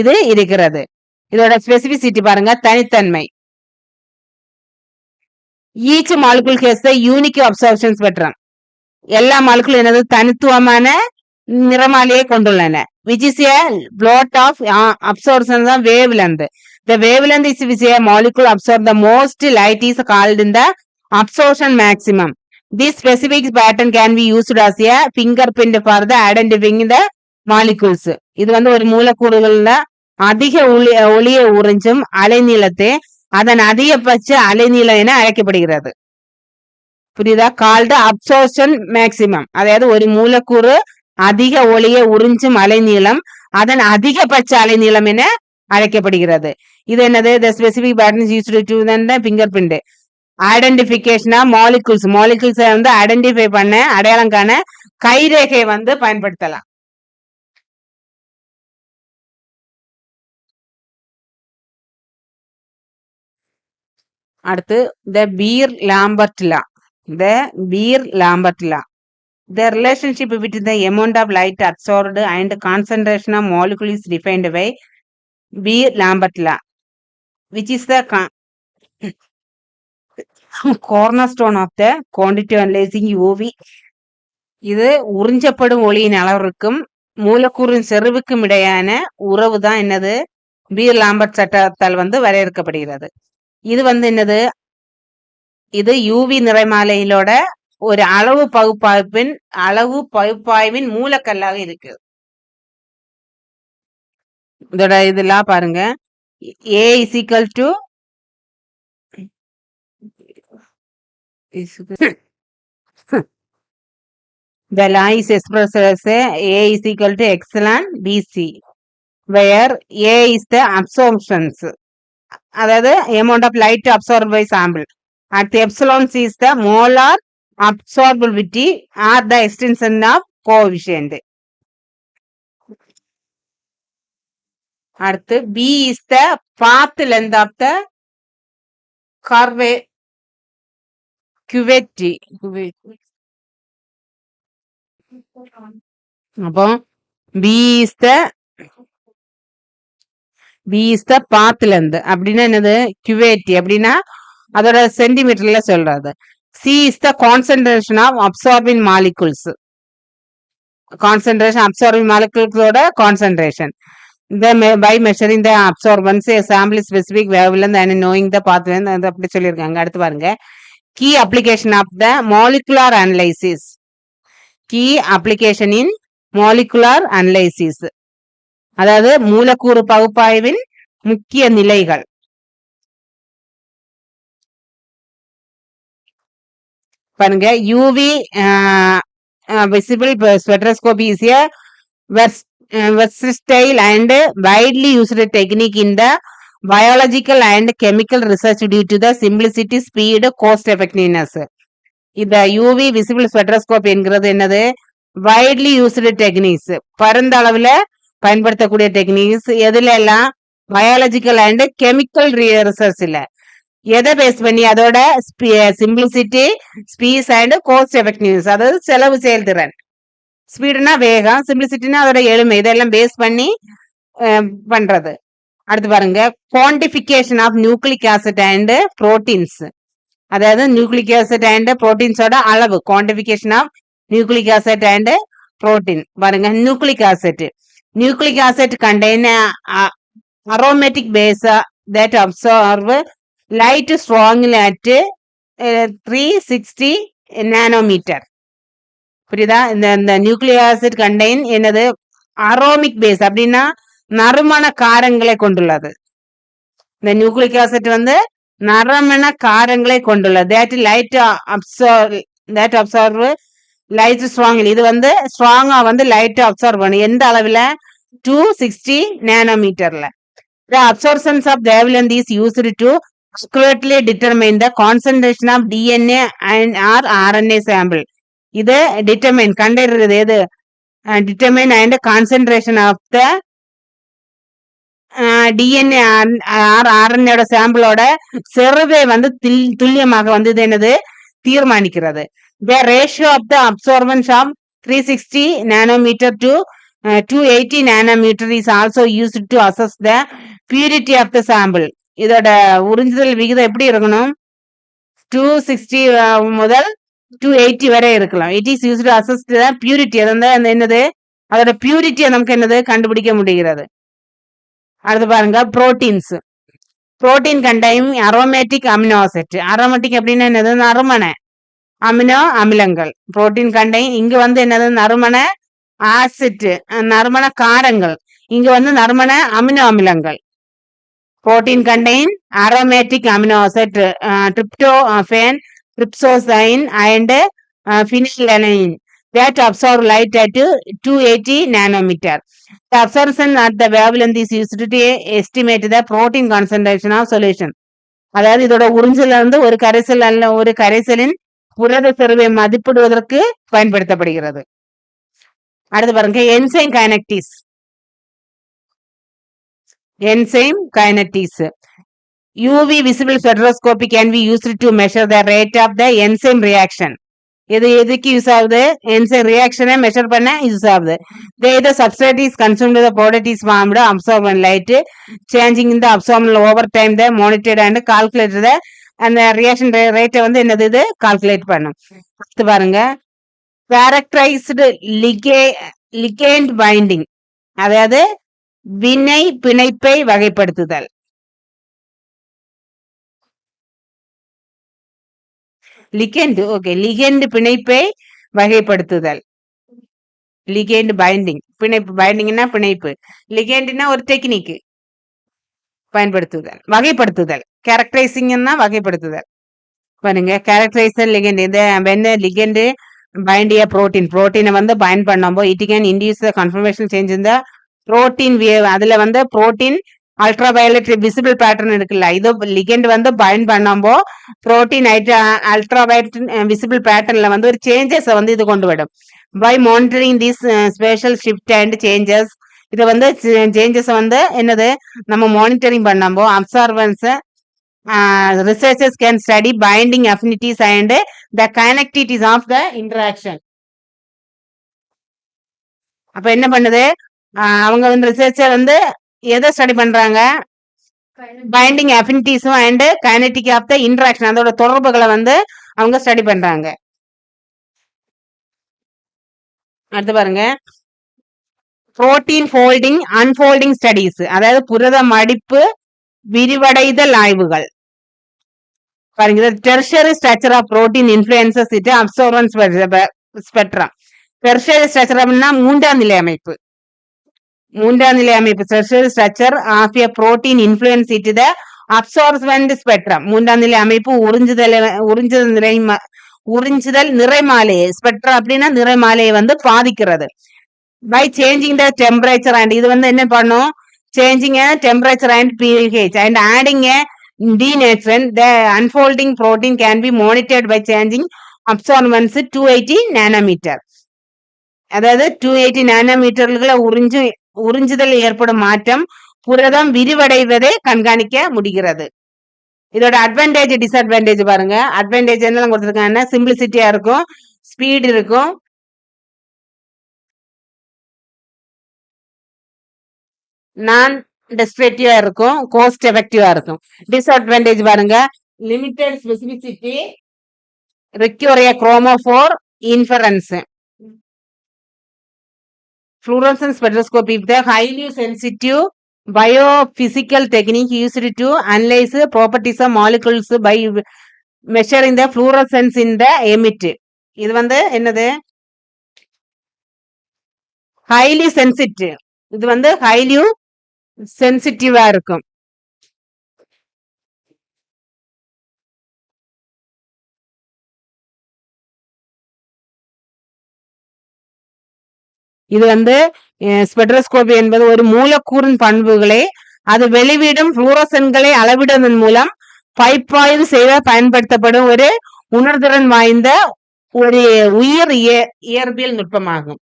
இது இருக்கிறது. இதோட ஸ்பெசிபிசிட்டி பாருங்க, தனித்தன்மை. Each molecule has the unique absorption spectrum. எல்லா மாலிகுலும் என்னது தனித்துவமான நிறமாலையை கொண்டுள்ளன. which is a plot of absorption the wavelength. The wavelength is which a molecule absorb the most light is called in the absorption maximum. This specific pattern can be used as a fingerprint for the identifying the molecules. இது ஒரு மூலக்கூறுகள்ல அதிக ஒளியை உறிஞ்சும் அலைநீளத்தை அதன் அதிகபட்ச அலைநீளம் என அழைக்கப்படுகிறது. புரியுதா? Called absorption maximum. அதாவது ஒரு மூலக்கூறு அதிக ஒளியை உறிஞ்சும் அலைநீளம் அதன் அதிகபட்ச அலைநீளம் என அழைக்கப்படுகிறது. இது என்னது? the specific pattern is used to the fingerprint identification of molecules. molecules identify பண்ண அடையாளம் காண கைரேகை பயன்படுத்தலாம். அடுத்து the Beer-Lambert law. the Beer-Lambert law. The relationship between the amount of light absorbed and concentration of molecule is defined by Beer-Lambert law, which is the cornerstone of the quantitative analyzing UV. இது உறிஞ்சப்படும் ஒளியின் அளவிற்கும் மூலக்கூறின் செறிவுக்கும் இடையான உறவு தான் என்னது? பீர்-லாம்பர்ட் சட்டத்தால் வரையறுக்கப்படுகிறது. இது என்னது? இது யூவி நிறமாலையிலோட ஒரு அளவு பகுப்பாய்வின் மூலக்கல்லாக இருக்கு. இதோட இதெல்லாம் பாருங்க. A is equal to the law is expressed as A is equal to epsilon BC, where A is the absorptions, அதாவது amount of light absorbed by sample, at epsilon C is the molar absorbability or the extension of coefficient. அடுத்து B is the path length of the cuvette. அப்போ B is the path length அப்படின்னா என்னது? cuvette அப்படின்னா அதோட சென்டிமீட்டர்ல சொல்றது. C is the concentration of absorbing molecules. Concentration absorbing molecules ஓட concentration. By measuring the absorbance, a sample specific wavelength and knowing the path length அப்படி சொல்லியிருக்காங்க. அடுத்து பாருங்க, key application of the molecular analysis. Key application in molecular analysis. அதாவது மூலக்கூறு பகுப்பாய்வின் முக்கிய நிலைகள். பாருங்க, UV visible spectroscopy is a versatile and widely used technique in the biological and chemical research due to the simplicity, speed, cost effectiveness. இந்த யூவி விசிபிள் ஸ்பெக்ட்ரோஸ்கோபி என்கிறது என்னது? வைட்லி யூஸ்டு டெக்னிக்ஸ், பரந்த அளவுல பயன்படுத்தக்கூடிய டெக்னிக்ஸ். எதுல எல்லாம்? பயாலஜிக்கல் அண்ட் கெமிக்கல் ரிசர்ச்ல. எதை பேஸ் பண்ணி? அதோட simplicity, speed and cost effectiveness, அதாவது செலவு செயல்திறன். ஸ்பீடுனா வேகம், சிம்பிளிசிட்டினா அதோட எளிமை, இதெல்லாம் பேஸ் பண்ணி பண்றது. அடுத்து பாருங்க, quantification of nucleic acid and proteins. அதாவது நியூக்ளிக் ஆசிட் அண்ட் புரோட்டீன்ஸோட அளவு. Quantification of nucleic acid and protein. பாருங்க, nucleic acid contain aromatic base that absorb light strongly at 360 nanometer. புரியுதா? இந்த நியூக்ளிக் ஆசிட் கண்டெயின் என்னது? அரோமிக் பேஸ் அப்படின்னா நறுமண காரங்களை கொண்டுள்ளது. இந்த நியூக்ளிக் ஆசிட் நறுமண காரங்களை கொண்டுள்ளது. that absorb light strongly. இது ஸ்ட்ராங்கா லைட் அப்சர்வ் பண்ணும். எந்த அளவுல? 260 nanometerல. The absorptions of the wavelength is used to accurately determine the concentration of DNA and or RNA sample. இது determine கண்டறிறது எது? determine and concentration of the DNA ஆர்என்ஏட சாம்பிளோட செறிவை வந்து துல்லியமாக வந்து இது என்னது தீர்மானிக்கிறது. The ratio of the absorbance of 360 nanometer to 280 nanometer is also used to assess the purity of the sample. இதோட உறிஞ்சுதல் விகிதம் எப்படி இருக்கணும்? 260 முதல் 280 வரை இருக்கலாம். It is used assess the purity. அது வந்து என்னது, அதோட பியூரிட்டியை நமக்கு என்னது கண்டுபிடிக்க முடிகிறது. அடுத்து பாருங்க, proteins. Protein contain aromatic amino acid. Aromatic அப்படின்னா என்னது? நறுமண அமினோ அமிலங்கள். புரோட்டீன் கண்டைன் இங்க வந்து என்னது? நறுமண ஆசிட், நறுமண காரங்கள். இங்க வந்து நறுமண அமினோ அமிலங்கள். Protein contain aromatic amino acid, tryptophan, tryptophan and phenylalanine that absorb light at 280 nanometer. The absorption at the wavelength is used to estimate the protein concentration of solution. அதாவது இதோட உறிஞ்சல் வந்து ஒரு கரைசல் அல்ல ஒரு கரைசலின் புரத செறிவை மதிப்பிடுவதற்கு பயன்படுத்தப்படுகிறது. அடுத்து பாருங்க, enzyme kinetics. Enzyme kinetics. UV visible spectroscopy can be used to measure the rate of the enzyme reaction. இது எதுக்கு யூஸ் ஆகுது? என்சைம் ரியாக்ஷனை மெஷர் பண்ண யூஸ் ஆகுது. The substrate is consumed, the product is formed, absorbed light changing in the absorption over time, the monitored and calculated the அந்த ரியாக்ஷன் ரேட்டை வந்து என்னது இது கால்குலேட் பண்ணும். அடுத்து பாருங்க, கேரக்டரைஸ்டு லிகேண்ட் பைண்டிங், அதாவது வினை பிணைப்பை வகைப்படுத்துதல். லிகெண்ட், ஓகே, லிகெண்ட் பிணைப்பை வகைப்படுத்துதல். லிகெண்ட் பைண்டிங், பிணைப்பு. பைண்டிங்னா பிணைப்பு, லிகெண்ட்னா ஒரு டெக்னிக். பயன்படுத்துதல், வகைப்படுத்துதல். கேரக்டரைசிங்னா வகைப்படுத்துதல். பாருங்க, கேரக்டரைசர் லிகெண்ட். இது என்ன லிகெண்ட் பைண்ட் a protein. புரோட்டீனை வந்து பைண்ட் பண்ணும்போது it can induce the conformation change இந்த புரோட்டீன் வேவ். அதுல வந்து protein ultra violet visible pattern இருக்குல்ல, இது லிகெண்ட் வந்து பைண்ட் பண்ணும்போ புரோட்டீன் அல்ட்ரா வயலட் விசிபிள் பேட்டர்ன்ல வந்து ஒரு சேஞ்சஸ் வந்து இது கொண்டு விடும். By monitoring this special shift and changes, இதை வந்து சேஞ்சஸ் வந்து என்னது நம்ம மானிட்டரிங் பண்ணும்போ absorbance researchers can study binding affinities and the connectivities of the interaction. அப்ப என்ன பண்ணுது, அவங்க வந்து ரிசர்ச்சர் வந்து எதை ஸ்டடி பண்றாங்க? பைண்டிங் அஃபினிட்டிஸும் and kinetic of the interaction, அதோட தொடர்புகளை வந்து அவங்க ஸ்டடி பண்றாங்க. அடுத்து பாருங்க, புரோட்டீன் ஃபோல்டிங் அன்ஃபோல்டிங் ஸ்டடீஸ், அதாவது புரத மடிப்பு விரிவடைதல் ஆய்வுகள். பாருங்க, tertiary structure of protein influences it absorbance spectrum. Tertiary structure அப்படின்னா மூன்றாம் நிலை அமைப்பு. மூன்றாம் நிலை அமைப்பு tertiary structure of a protein influence it the absorbent spectrum. மூன்றாம் நிலை அமைப்பு உறிஞ்சுதல் நிறைமாலையை, ஸ்பெக்ட்ரம் அப்படின்னா நிறைமாலையை வந்து பாதிக்கிறது. By changing the temperature and, இது வந்து என்ன பண்ணும்? Changing temperature and pH and adding a denaturant, the unfolding protein can be monitored by changing absorbance 280 nanometer. அதாவது 280 நானோமீட்டர்களை உறிஞ்சுதல் ஏற்படும் மாற்றம் புரதம் விரிவடைவதை கண்காணிக்க முடிகிறது. இதோட அட்வான்டேஜ் டிஸ்அட்வான்டேஜ் பாருங்க. அட்வான்டேஜ் என்னெல்லாம் கொடுத்துருக்காங்கன்னா, சிம்பிளிசிட்டியா இருக்கும், ஸ்பீட் இருக்கும், நான் டெஸ்ட்ரக்டிவா இருக்கும், கோஸ்ட் எஃபெக்டிவா இருக்கும். டிஸ்அட்வான்டேஜ் பாருங்க, limited specificity, require a chromophore inference. Fluorescence spectroscopy, the highly sensitive biophysical technique used to analyze properties of molecules by measuring the fluorescence in the emit. இது வந்து என்னது? Highly sensitive. இது வந்து ஹைலி சென்சிட்டிவா இருக்கும். இது வந்து ஸ்பெக்ட்ரோஸ்கோபி என்பது ஒரு மூலக்கூறின் பண்புகளை அது வெளிவிடும் புளூரசன்களை அளவிடுவதன் மூலம் பைப்பாய்வு செய்ய பயன்படுத்தப்படும் ஒரு உணர்திறன் வாய்ந்த ஒரு உயிர் இயற்பியல் நுட்பமாகும்.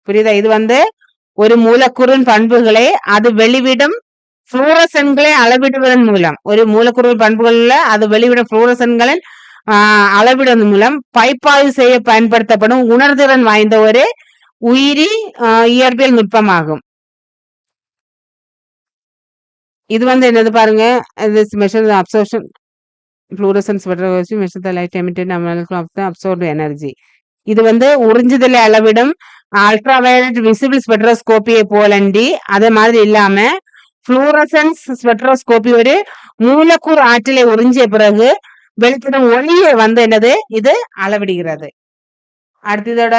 புரியுதா? இது வந்து ஒரு மூலக்கூறின் பண்புகளை அது வெளிவிடும் புளூரசன்களை அளவிடுவதன் மூலம் ஒரு மூலக்கூறு பண்புகளில் அது வெளிவிடும் புளூரசன்களின் அளவிடுவதன் மூலம் பைப்பாய்வு செய்ய பயன்படுத்தப்படும் உணர்திறன் வாய்ந்த ஒரு உயிரி இயற்பியல் நுட்பமாகும். இது வந்து என்னது பாருங்க, absorption fluorescence spectroscopy measures the light emitted of the absorbed energy. இது வந்து உறிஞ்சுதலை அளவிடும் அல்ட்ராவயலட் விசிபிள் ஸ்பெக்ட்ரோஸ்கோப்பியை போலண்டி அதே மாதிரி இல்லாம புளூரசன்ஸ் ஸ்பெக்ட்ரோஸ்கோப்பி ஒரு மூலக்கூறு ஆற்றலை உறிஞ்சிய பிறகு வெளிப்படும் ஒளியை வந்து என்னது இது அளவிடுகிறது. அடுத்து இதோட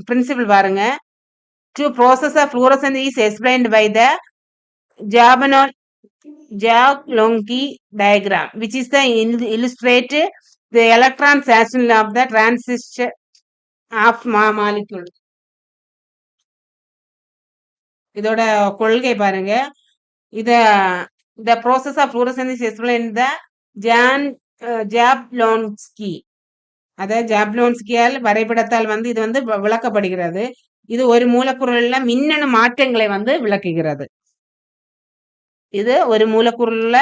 பிரின்சிபிள் பாருங்க. To process of fluorescence is explained by the Jablonski diagram, which is the illustrate the electron section of the transistor of molecule. இதோட கொள்கை பாருங்க. the process of fluorescence is explained the Jablonski. அதாவது ஜாப்லோன்ஸ்கியால் வரைபடத்தால் வந்து இது வந்து விளக்கப்படுகிறது. இது ஒரு மூலக்கூறுல மின்னணு மாற்றங்களை வந்து விளக்குகிறது. இது ஒரு மூலக்கூறுல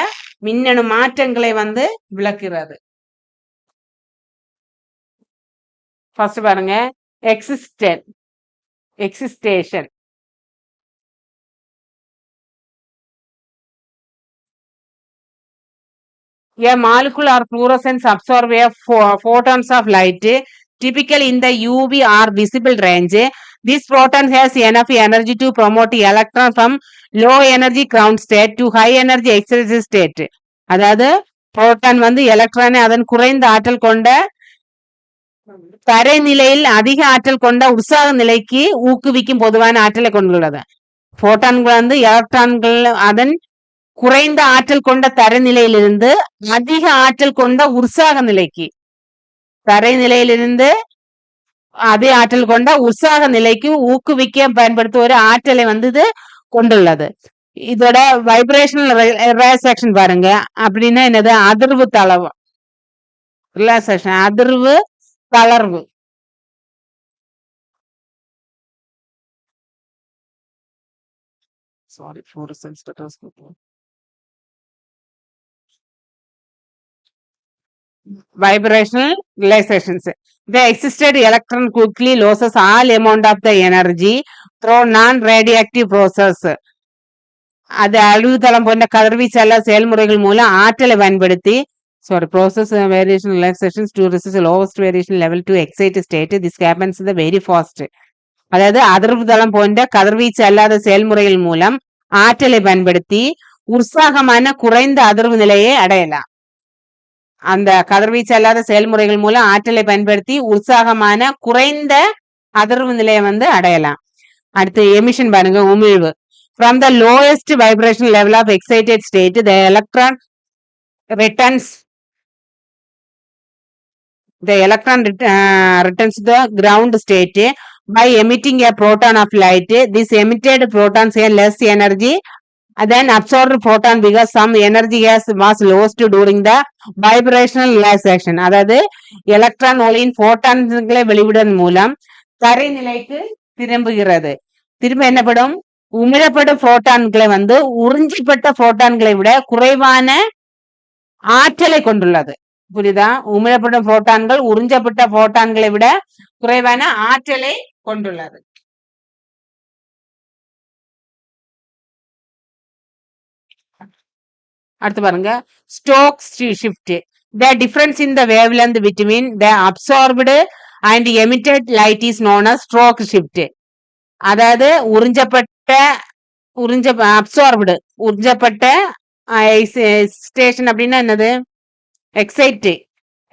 மின்னணு மாற்றங்களை வந்து விளக்குகிறது. ஃபர்ஸ்ட் பாருங்க, எக்ஸிஸ்டேஷன். A molecule or fluorescence absorb photons of light, typically in the UV or visible range. This proton has enough energy to promote electron from low energy ground state to high energy excited state. அதாவது புரோட்டான் வந்து எலக்ட்ரானை அதன் குறைந்த ஆற்றல் கொண்ட தரைநிலையில் அதிக ஆற்றல் கொண்ட உற்சாக நிலைக்கு ஊக்குவிக்கும் பொதுவான ஆற்றலை கொண்டுள்ளது. புரோட்டான்கள் வந்து எலக்ட்ரான்கள் அதன் குறைந்த ஆற்றல் கொண்ட தரைநிலையிலிருந்து அதிக ஆற்றல் கொண்ட உற்சாக நிலைக்கு, தரைநிலையிலிருந்து அதே ஆற்றல் கொண்ட உற்சாக நிலைக்கு ஊக்குவிக்க பயன்படுத்தும் ஒரு ஆற்றலை வந்து இது கொண்டுள்ளது. இதோட வைப்ரேஷனல் ரிலாக்சேஷன் பாருங்க. அப்படின்னா என்னது? அதிர்வு தளர்வு. ரிலாக்சேஷன் அதிர்வு தளர்வு. Sorry, fluorescence spectroscopy. Vibrational relaxations. The existed electron quickly loses all amount of the energy through non-radioactive process. அது அழுகுதளம் போன்ற கதிர்வீச்சல்ல செயல்முறைகள் மூலம் ஆற்றலை பயன்படுத்தி process variation relaxations to resist the lowest variation level to excite state. This happens the very fast. அதாவது அதிர்வு தளம் போன்ற கதிர்வீச்சு அல்லாத செயல்முறைகள் மூலம் ஆற்றலை பயன்படுத்தி உற்சாகமான குறைந்த அதிர்வு நிலையை அடையலாம். அந்த கதிர்வீச்சு அல்லாத செயல்முறைகள் மூலம் ஆற்றலை பயன்படுத்தி உற்சாகமான குறைந்த அதிர்வு நிலையை வந்து அடையலாம். அடுத்து எமிஷன் பாருங்க, உமிழ்வு. From the lowest vibrational level of excited state, the electron returns to the ground state by emitting a proton of light. This emitted protons have less energy than absorbed photon because some energy was lost during the vibrational relaxation. அதாவது எலக்ட்ரான் ஒளியின் போட்டான்களை வெளிவிடுவதன் மூலம் தரைநிலைக்கு திரும்புகிறது. திரும்ப என்னப்படும்? உமிழப்படும் புரோட்டான்களை வந்து உறிஞ்சப்பட்ட புரோட்டான்களை விட குறைவான ஆற்றலை கொண்டுள்ளது. புரியுதா? உமிழப்படும் புரோட்டான்கள் உறிஞ்சப்பட்ட புரோட்டான்களை விட குறைவான ஆற்றலை கொண்டுள்ளது. அடுத்து பாருங்க, Stokes shift. The difference in the wavelength between the absorbed and emitted light is known as stroke shift. அதாவது உறிஞ்சப்பட்ட ஸ்டேஷன் அப்படின்னா என்னது?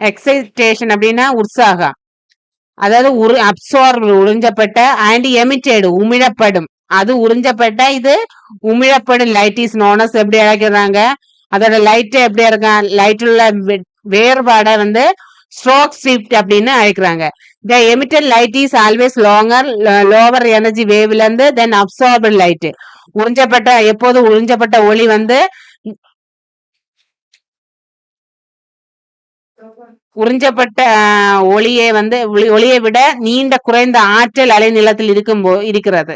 எக்ஸைட்டேஷன் அப்படின்னா உற்சாகம். அதாவது உறிஞ்சப்பட்ட அண்ட் எமிட்டட் உமிழப்படும். அது உறிஞ்சப்பட்ட, இது உமிழப்படும். லைட் இஸ் நோனஸ் எப்படி அழைக்கிறாங்க? அதோட லைட் எப்படி இருக்க? லைட் உள்ள வேறுபாடை வந்து ஸ்ட்ரோக் ஷிஃப்ட் அப்படின்னு அழைக்கிறாங்க. The emitted light is always lower energy wavelength than absorbed light. எப்போது உறிஞ்சப்பட்ட ஒளி வந்து உறிஞ்சப்பட்ட ஒளியை விட நீண்ட குறைந்த ஆற்றல் அலைநீளத்தில் இருக்கிறது.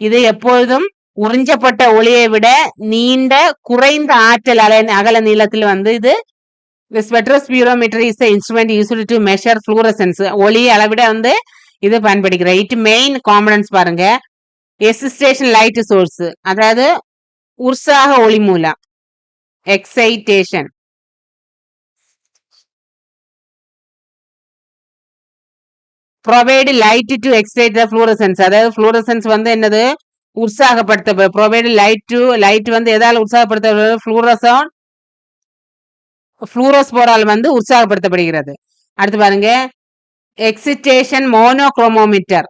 இது எப்பொழுதும் உறிஞ்சப்பட்ட ஒளியை விட நீண்ட குறைந்த ஆற்றல் அகல நீளத்தில் வந்து இது spectrofluorometer is instrument used to measure fluorescence ஒளி அளவிட வந்து இது பயன்படுகிறது. இட் மெயின் காம்பனன்ட்ஸ் பாருங்க, எக்ஸிஸ்டேஷன் லைட் சோர்ஸ் அதாவது உற்சாக ஒளி மூலம், excitation, provide light to excite the fluorescens அதாவது ஃப்ளூரசன்ஸ் வந்து என்னது உற்சாகப்படுத்த, ப்ரொவைட் லைட் வந்து எதால உற்சாகப்படுத்த, ஃப்ளூரோஸ்போரால் வந்து உற்சாகப்படுத்தப்படுகிறது. அடுத்து பாருங்க, excitation monochromator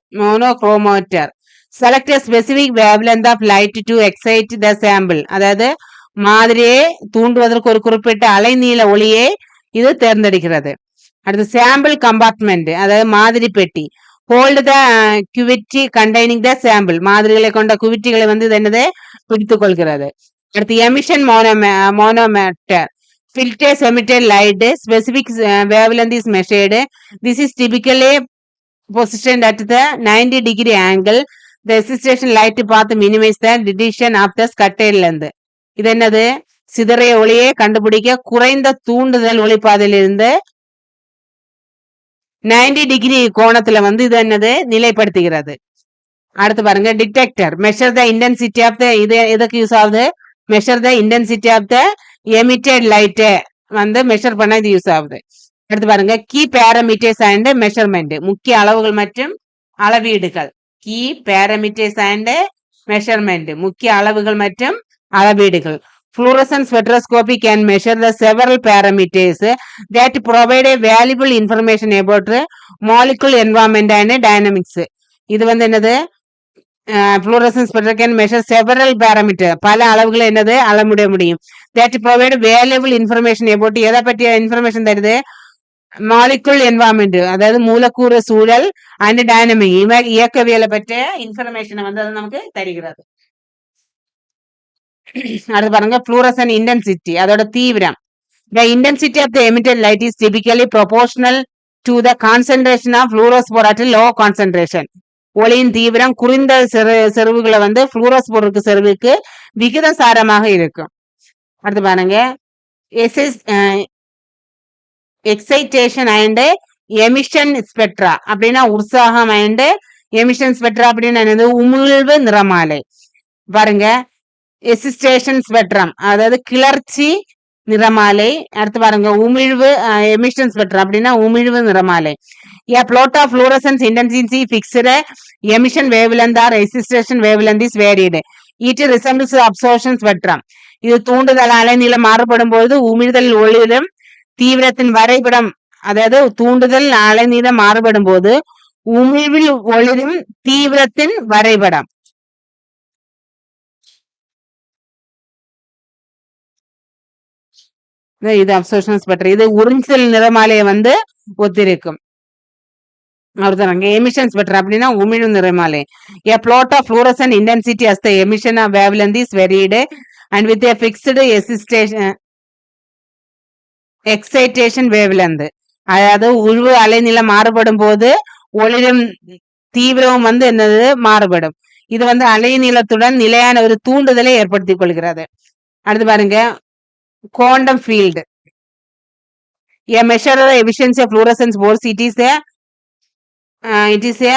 select a specific wavelength of light to excite the sample அதாவது மாதிரியை தூண்டுவதற்கு ஒரு குறிப்பிட்ட அலைநீள ஒளியை இது தேர்ந்தெடுக்கிறது. அடுத்து சாம்பிள் கம்பார்ட்மெண்ட் அதாவது மாதிரி பெட்டி, hold the cuvette containing the sample மாதிரிகளை கொண்ட குவிட்டிகளை வந்து இது என்னது பிடித்துக் கொள்கிறது. அடுத்து emission monometer filters emitted light, specific wavelength is measured. This is typically positioned at the 90-degree angle. The excitation light path minimize the detection of the scattered length. இது என்னது சிதறிய ஒளியை கண்டுபிடிக்க குறைந்த தூண்டுதல் ஒளிப்பாதையிலிருந்து 90 டிகிரி கோணத்துல வந்து இது என்னது நிலைப்படுத்துகிறது. அடுத்து பாருங்க, detector measure the intensity of the இது எதுக்கு யூஸ் ஆகுது, measure the intensity of the emitted light வந்து மெஷர் பண்ண இது யூஸ் ஆகுது. அடுத்து பாருங்க, கீ பேராமீட்டர்ஸ் அண்ட் மெஷர்மெண்ட் முக்கிய அளவுகள் மற்றும் அளவீடுகள், கீ பேராமீட்டர்ஸ் அண்ட் மெஷர்மெண்ட் முக்கிய அளவுகள் மற்றும் அளவீடுகள். Fluorescence spectroscopy can measure the several parameters that provide a valuable information about molecule environment and dynamics. இது வந்து என்னது fluorescence spectra can measure several parameters பல அளவுகளை என்னது அளவிட முடியும். that provide valuable information about எதை பற்றிய இன்ஃபர்மேஷன் தருது, மாலிகுல் என்வாயன்மெண்ட் அதாவது மூலக்கூறு சூழல் அண்ட் டைனமிக் இயக்கவியலை பற்றிய இன்ஃபர்மேஷனை வந்து அது நமக்கு தருகிறது. அடுத்து பாருங்க, fluorescent intensity அதோட தீவிரம். The intensity of the emitted light is typically proportional to the concentration of fluorospore at low concentration. ஒளியின் தீவிரம் குறைந்த செறிவுகளை வந்து ஃப்ளூரோஸ்போருக்கு செறிவுக்கு விகிதசாரமாக இருக்கும். அடுத்து பாருங்க, எக்ஸைட்டேஷன் அண்ட் எமிஷன் ஸ்பெக்ட்ரா அப்படின்னா உற்சாகம் அண்ட் எமிஷன் ஸ்பெக்ட்ரா அப்படின்னு என்னது உமிழ்வு நிறமாலை. பாருங்க, எக்ஸிஸ்டேஷன் ஸ்பெக்ட்ரம் அதாவது கிளர்ச்சி நிறமாலை. அடுத்து பாருங்க, உமிழ்வு எமிஷன் ஸ்பெக்ட்ரம் அப்படின்னா உமிழ்வு நிறமாலை. A plot of fluorescence intensity fixed emission wavelength or excitation wavelength is varied. It resembles absorption spectrum. இது தூண்டுதல் அலைநீளம் மாறுபடும் போது உமிழ்தல் ஒளிரும் தீவிரத்தின் வரைபடம் அதாவது தூண்டுதல் அலைநீளம் மாறுபடும் போது உமிழ்வில் ஒளிரும் தீவிரத்தின் வரைபடம். இது அப்சர்ப்ஷன் ஸ்பெக்ட்ரம், இது உறிஞ்சல் நிறமாலையை வந்து ஒத்திருக்கும். அடுத்தவங்க எமிஷன் ஸ்பெக்ட்ரம் அப்படின்னா உமிழ்வு நிறமாலை. A plot of fluorescent intensity as the emission of wavelength is varied and with a fixed excitation wavelength அதாவது உள்வு அலைநிலை மாறுபடும் போது ஒளிரும் தீவிரம் வந்து என்னது மாறுபடும். இது வந்து அலைநீளத்துடன் நிலையான ஒரு தூண்டுதலை ஏற்படுத்திக் கொள்கிறது. அடுத்து பாருங்க, quantum field. A measure of the efficiency of fluorescence boards. It is a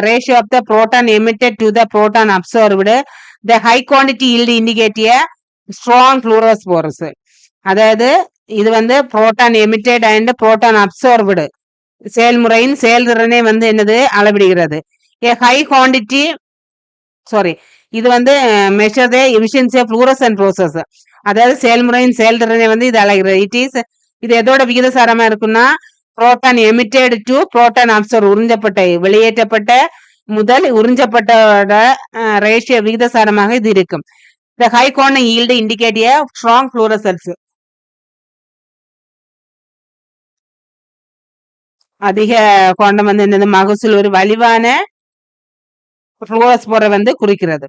ratio of the proton emitted to the proton absorbed. The high quantity yield indicate a strong fluorospores. அதாவது இது வந்து proton emitted and proton absorbed செயல்முறையின் செயல்திறனை வந்து என்னது அளவிடுகிறது. A high quantity இது வந்து measure the efficiency of fluorescent process அதாவது செயல்முறையின் செயல்திறனை வந்து இது அளக்கிறது. இது எதோட விகிதசாரமா இருக்குன்னா proton emitted to proton absorb உறிஞ்சப்பட்ட வெளியேற்றப்பட்ட முதல் உறிஞ்சப்பட்ட ரேஷியோ விகிதசாரமாக இது இருக்கும். The high quantum yield indicate a strong fluorescence. அதிக குவாண்டம் வந்து என்னது மகசூல் ஒரு வலிவான ஃப்ளூரோஸ்போரை வந்து குறிக்கிறது.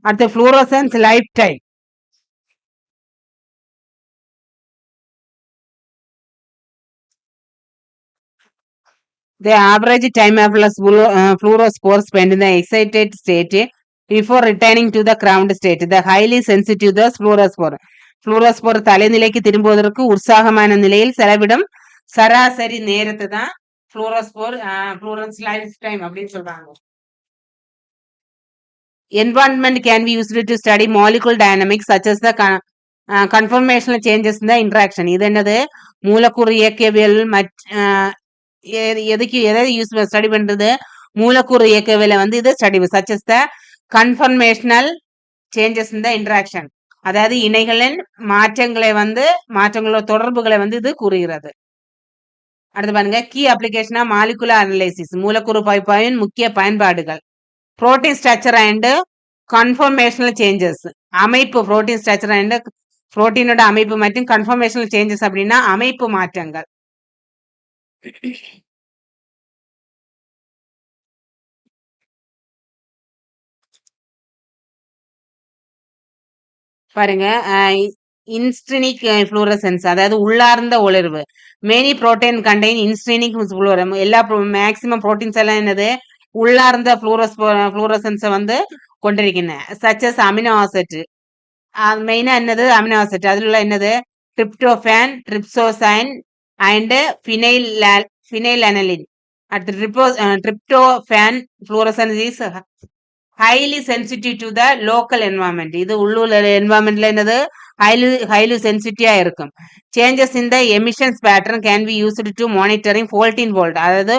அடுத்து fluorescence lifetime. The average time of fluorospore spent in the excited state before returning to the ground state. The highly sensitive the fluorospore. fluorospore தலைநிலைக்கு திரும்புவதற்கு உற்சாகமான நிலையில் செலவிடும் சராசரி நேரத்தை தான் fluorospore fluorence லைஃப் டைம் அப்படின்னு சொல்றாங்க. Environment can be used to study molecule dynamics such as the conformational changes in the interaction. இது என்னது மூலக்கூறு இயக்கவியல் எதுக்கு எதை யூஸ் ஸ்டடி பண்றது மூலக்கூறு இயக்கவியலை வந்து இது study such as the conformational changes in the interaction. அதாவது இணைகளின் மாற்றங்களோட தொடர்புகளை வந்து இது கூறுகிறது. அடுத்து பாருங்க கீ அப்ளிகேஷனா மாலிகுலர் அனலைசிஸ் மூலக்கூறு பகுப்பாய்வின் முக்கிய பயன்பாடுகள். Protein structure and conformational changes அமைப்பு புரோட்டீன் ஸ்ட்ரக்சர் அண்ட் புரோட்டீனோட அமைப்பு மற்றும் கன்ஃபர்மேஷனல் சேஞ்சஸ் அப்படின்னா அமைப்பு மாற்றங்கள். பாருங்க இன்ஸ்ட்ரினிக் ஃப்ளூரசன்ஸ் அதாவது உள்ளார்ந்த ஒளிர்வு. மெனி புரோட்டீன் கண்டெயின் இன்ஸ்ட்ரினிக் ஃப்ளூரம் எல்லா மேக்சிமம் புரோட்டீன்ஸ் எல்லாம் என்னது உள்ளார்ந்த ஃப்ளூரசன்ஸை வந்து கொண்டிருக்கின்றன. சச்சஸ் அமினோ ஆசிட் மெயினா என்னது அமினோ ஆசிட் அதுல உள்ள என்னது tryptophan tyrosine and phenylalanine. அடுத்து tryptophan fluorescence is highly sensitive to the local environment. இது உள்ளூர் என்வாயன்மெண்ட்ல என்னது ஹைலி சென்சிட்டிவா இருக்கும். Changes in the emissions pattern can be used to monitoring folding fold அதாவது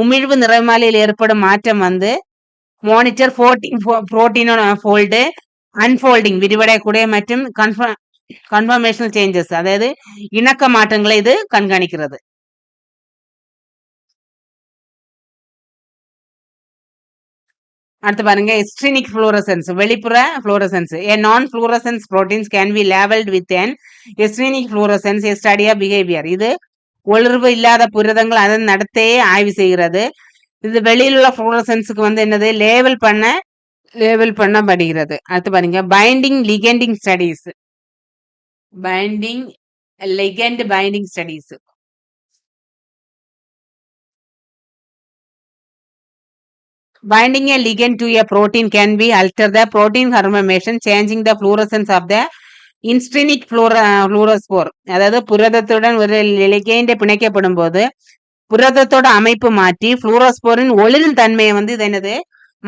உமிழ்வு நிறமாலையில் ஏற்படும் மாற்றம் வந்து மானிட்டர் புரோட்டீனோட ஃபோல்டு அன்ஃபோல்டிங் விரிவடையக்கூடிய மற்றும் கன்ஃபர்மேஷனல் சேஞ்சஸ் அதாவது இணக்க மாற்றங்களை இது கண்காணிக்கிறது. அடுத்து பாருங்க எஸ்ட்ரினிக் ஃப்ளூரசன்ஸ் வெளிப்புற fluorescence. A non fluorescence proteins can be labelled with an extrinsic fluorescence a study of behaviour. இது ஒளிர்வு இல்லாத புரதங்கள் அதன் நடத்தையை ஆய்வு செய்கிறது. இது வெளியில் உள்ள ஃப்ளூரசன்ஸுக்கு வந்து என்னது லேவல் பண்ணப்படுகிறது. அடுத்து பாருங்க binding liganding studies. Binding studies binding a ligand to a protein can be alter the protein conformation changing the fluorescence of the இன்ஸ்ட்ரினிக் ஃப்ளூரோஸ்போர். அதாவது புரதத்துடன் ஒரு லிகெண்ட் பிணைக்கப்படும் போது புரதத்தோட அமைப்பு மாற்றி ஃப்ளூரோஸ்போரின் ஒளிரும் தன்மையை வந்து இது என்னது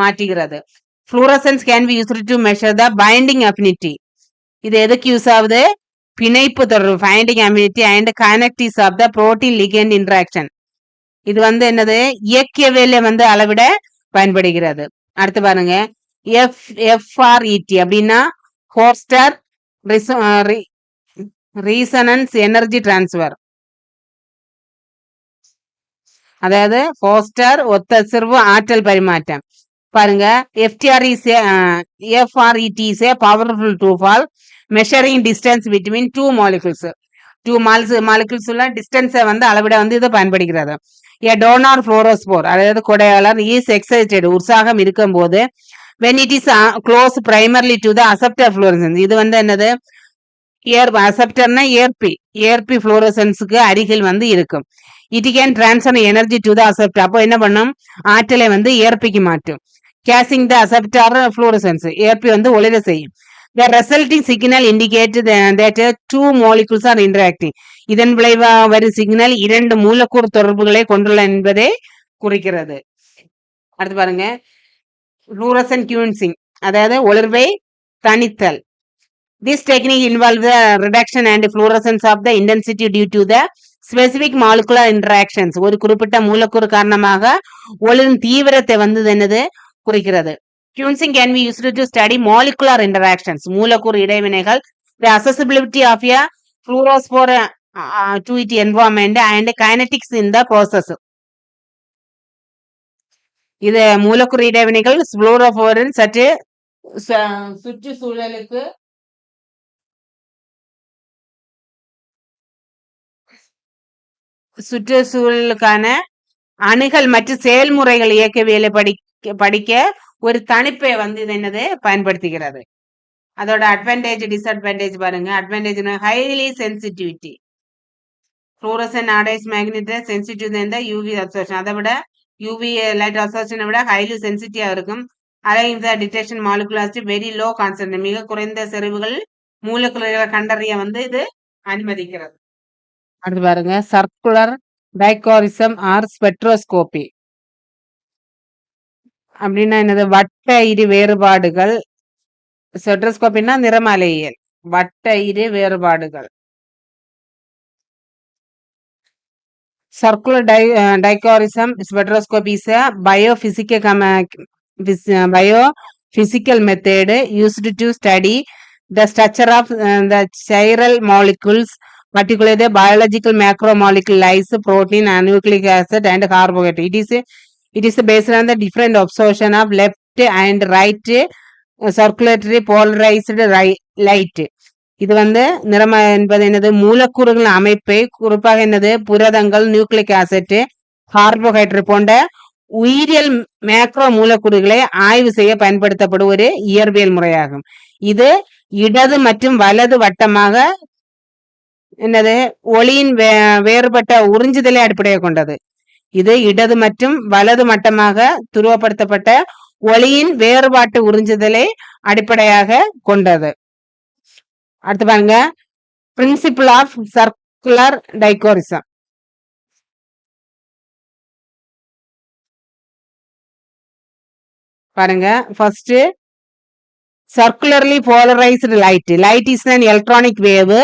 மாற்றுகிறது. Fluorescence can be used to measure the binding affinity. இது எதுக்கு யூஸ் ஆகுது பிணைப்பு தொடர்பு binding affinity and kinetics of the protein ligand interaction. இது வந்து என்னது இயக்கவியலை வந்து அளவிட பயன்படுகிறது. அடுத்து பாருங்க எஃப்ஆர்இடி அப்படின்னா ஃபோர்ஸ்டர் ரீசனன்ஸ் எனர்ஜி டிரான்ஸ்ஃபர். அதாவது ஃபோஸ்டர் ஒத்தசிர்வு ஆற்றல் பரிமாற்றம். பாருங்க FRET is a powerful tool for measuring distance between two molecules. Molecules உள்ள டிஸ்டன்ஸை வந்து அளவிட வந்து இது பயன்படுகிறது. A donor fluorospore அதாவது கொடையாளர் is excited உற்சாகம் இருக்கும் போது when it is close primarily to the acceptor fluorescence. இது வந்து என்னது அசெப்டர்னா ஏற்பி ஃப்ளூரசன்ஸுக்கு அருகில் வந்து இருக்கும். It can transfer energy to the acceptor. அப்போ என்ன பண்ணும் ஆற்றலை வந்து ஏற்பிக்கு மாற்றும். கேசிங் த அசெப்டர் ஃப்ளூரசன்ஸ் ஏற்பி வந்து ஒளிர செய்யும். The resulting signal indicates that two molecules are interacting. இதன் விளைவாக வரும் சிக்னல் இரண்டு மூலக்கூறு தொடர்புகளை கொண்டுள்ள என்பதை குறிக்கிறது. அடுத்து பாருங்க ஃப்ளூரசன்ட் கியூன்சிங் அதாவது ஒளிர்வை தணித்தல். This technique involves the reduction and fluorescence of the intensity due to the specific molecular interactions. ஒரு குறிப்பிட்ட மூலக்கூறு காரணமாக ஒளிரும் தீவிரத்தை வந்து என்னது குறிக்கிறது. Quencing can be used to study molecular interactions. மூலக்கூறு இடைவினைகள். The accessibility of a fluorospore to its environment and kinetics in the process. இது மூலக்கூறு இடைவினைகள் ஃப்ளூரோஸ்போரின் சற்று சுற்றுச்சூழலுக்கு சுற்றுச்சூழலுக்கான அணுகல் மற்றும் செயல்முறைகள் இயக்கவியலை படிக்க ஒரு தணிப்பை வந்து இது என்னது பயன்படுத்துகிறது. அதோட அட்வான்டேஜ் டிஸ்அட்வான்டேஜ் பாருங்க. Advantage highly sensitivity. Fluorescence orders magnitude sensitive இந்த யூவி அப்சர்ப்ஷன். அதை விட யூவி லைட் அப்சர்ப்ஷனை விட ஹைலி சென்சிட்டிவா இருக்கும். allowing the detection molecular at very low concentration, மிக குறைந்த செறிவுகள் மூலக்கூறுகளை கண்டறிய வந்து இது அனுமதிக்கிறது. அடுத்து பாருங்க, சர்க்குலர் டைகாரிசம் ஆர் ஸ்பெக்ட்ரோஸ்கோபி அப்படின்னா என்னது? வட்ட இரு வேறுபாடுகள். ஸ்பெக்ட்ரோஸ்கோபின்னா நிறமாலையியல். வட்ட இரு வேறுபாடுகள். Circular dichorism spectroscopy is a biophysical method used to study the structure of the chiral molecules, particularly the biological macromolecule like protein, nucleic acid, and carbohydrate. It is based on the different absorption of left and right circulatory polarized light. இது வந்து நிறம என்பது என்னது? மூலக்கூறுகளின் அமைப்பை, குறிப்பாக என்னது? புரதங்கள், நியூக்ளிக் ஆசிட், கார்போஹைட்ரேட் போன்ற உயிரியல் மேக்ரோ மூலக்கூறுகளை ஆய்வு செய்ய பயன்படுத்தப்படும் ஒரு இயற்பியல் முறையாகும். இது இடது மற்றும் வலது வட்டமாக என்னது? ஒளியின் வேறுபட்ட உறிஞ்சுதலை அடிப்படையாக கொண்டது. இது இடது மற்றும் வலது மட்டமாக துருவப்படுத்தப்பட்ட ஒளியின் வேறுபாட்டு உறிஞ்சுதலை அடிப்படையாக கொண்டது. அடுத்து பாருங்க, பிரின்சிபிள் ஆஃப் சர்க்குலர் டைகோரிசம். பாருங்க, first circularly polarized light. Light is an electronic wave.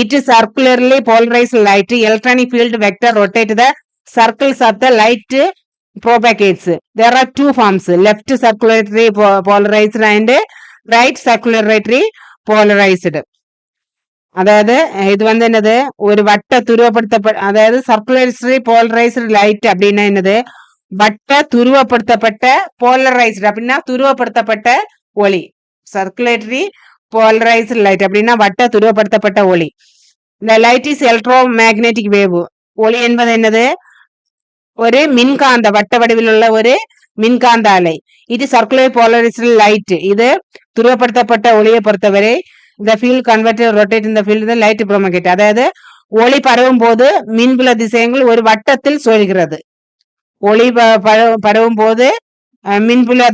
It is circularly polarized light. Electronic field vector rotate the circles of the light propagates. There are two forms: left circulatory polarized and right circulatory polarized. அதாவது இது வந்து என்னது? ஒரு வட்ட துருவப்படுத்தப்பட்ட, அதாவது சர்க்குலரி போலரைஸ்டு லைட் அப்படின்னா என்னது? வட்ட துருவப்படுத்தப்பட்ட போலரைஸ்டு அப்படின்னா துருவப்படுத்தப்பட்ட ஒளி. சர்க்குலேட்டரி போலரைஸ்டு லைட் அப்படின்னா வட்ட துருவப்படுத்தப்பட்ட ஒளி. இந்த light is electro magnetic wave. ஒளி என்பது என்னது? ஒரு மின்காந்த வட்ட வடிவில் உள்ள ஒரு மின்காந்த அலை. இது சர்க்குலர் போலரைஸ்டு லைட். இது துருவப்படுத்தப்பட்ட ஒளியை பொறுத்தவரை the field converter rotate in the field the light propagate. அதாவது ஒளி பரவும் போது மின்புல திசையங்கள் ஒரு வட்டத்தில் சுழல்கிறது. ஒளி பரவும் போது மின்புல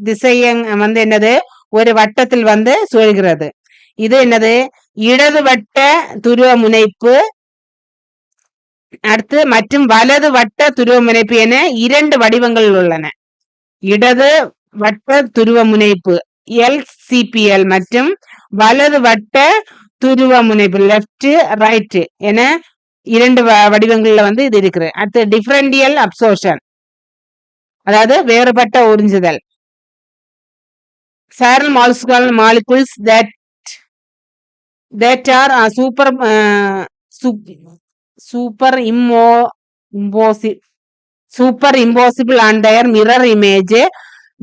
திசையங் வந்து என்னது? ஒரு வட்டத்தில் வந்து சுழல்கிறது. இது என்னது? இடது வட்ட துருவ முனைப்பு அடுத்து மற்றும் வலது வட்ட துருவ முனைப்பு என இரண்டு வடிவங்கள் உள்ளன. இடது வட்ட துருவ முனைப்பு LCPL மற்றும் வலது வட்ட துருவ முனைப்பு லெப்ட் ரைட் என இரண்டு வடிவங்கள்ல வந்து இது இருக்கு. அடுத்து டிஃபரண்டியல் அப்சோர்ஷன், அதாவது வேறுபட்ட உறிஞ்சுதல். chiral molecules that are super impossible on their mirror image.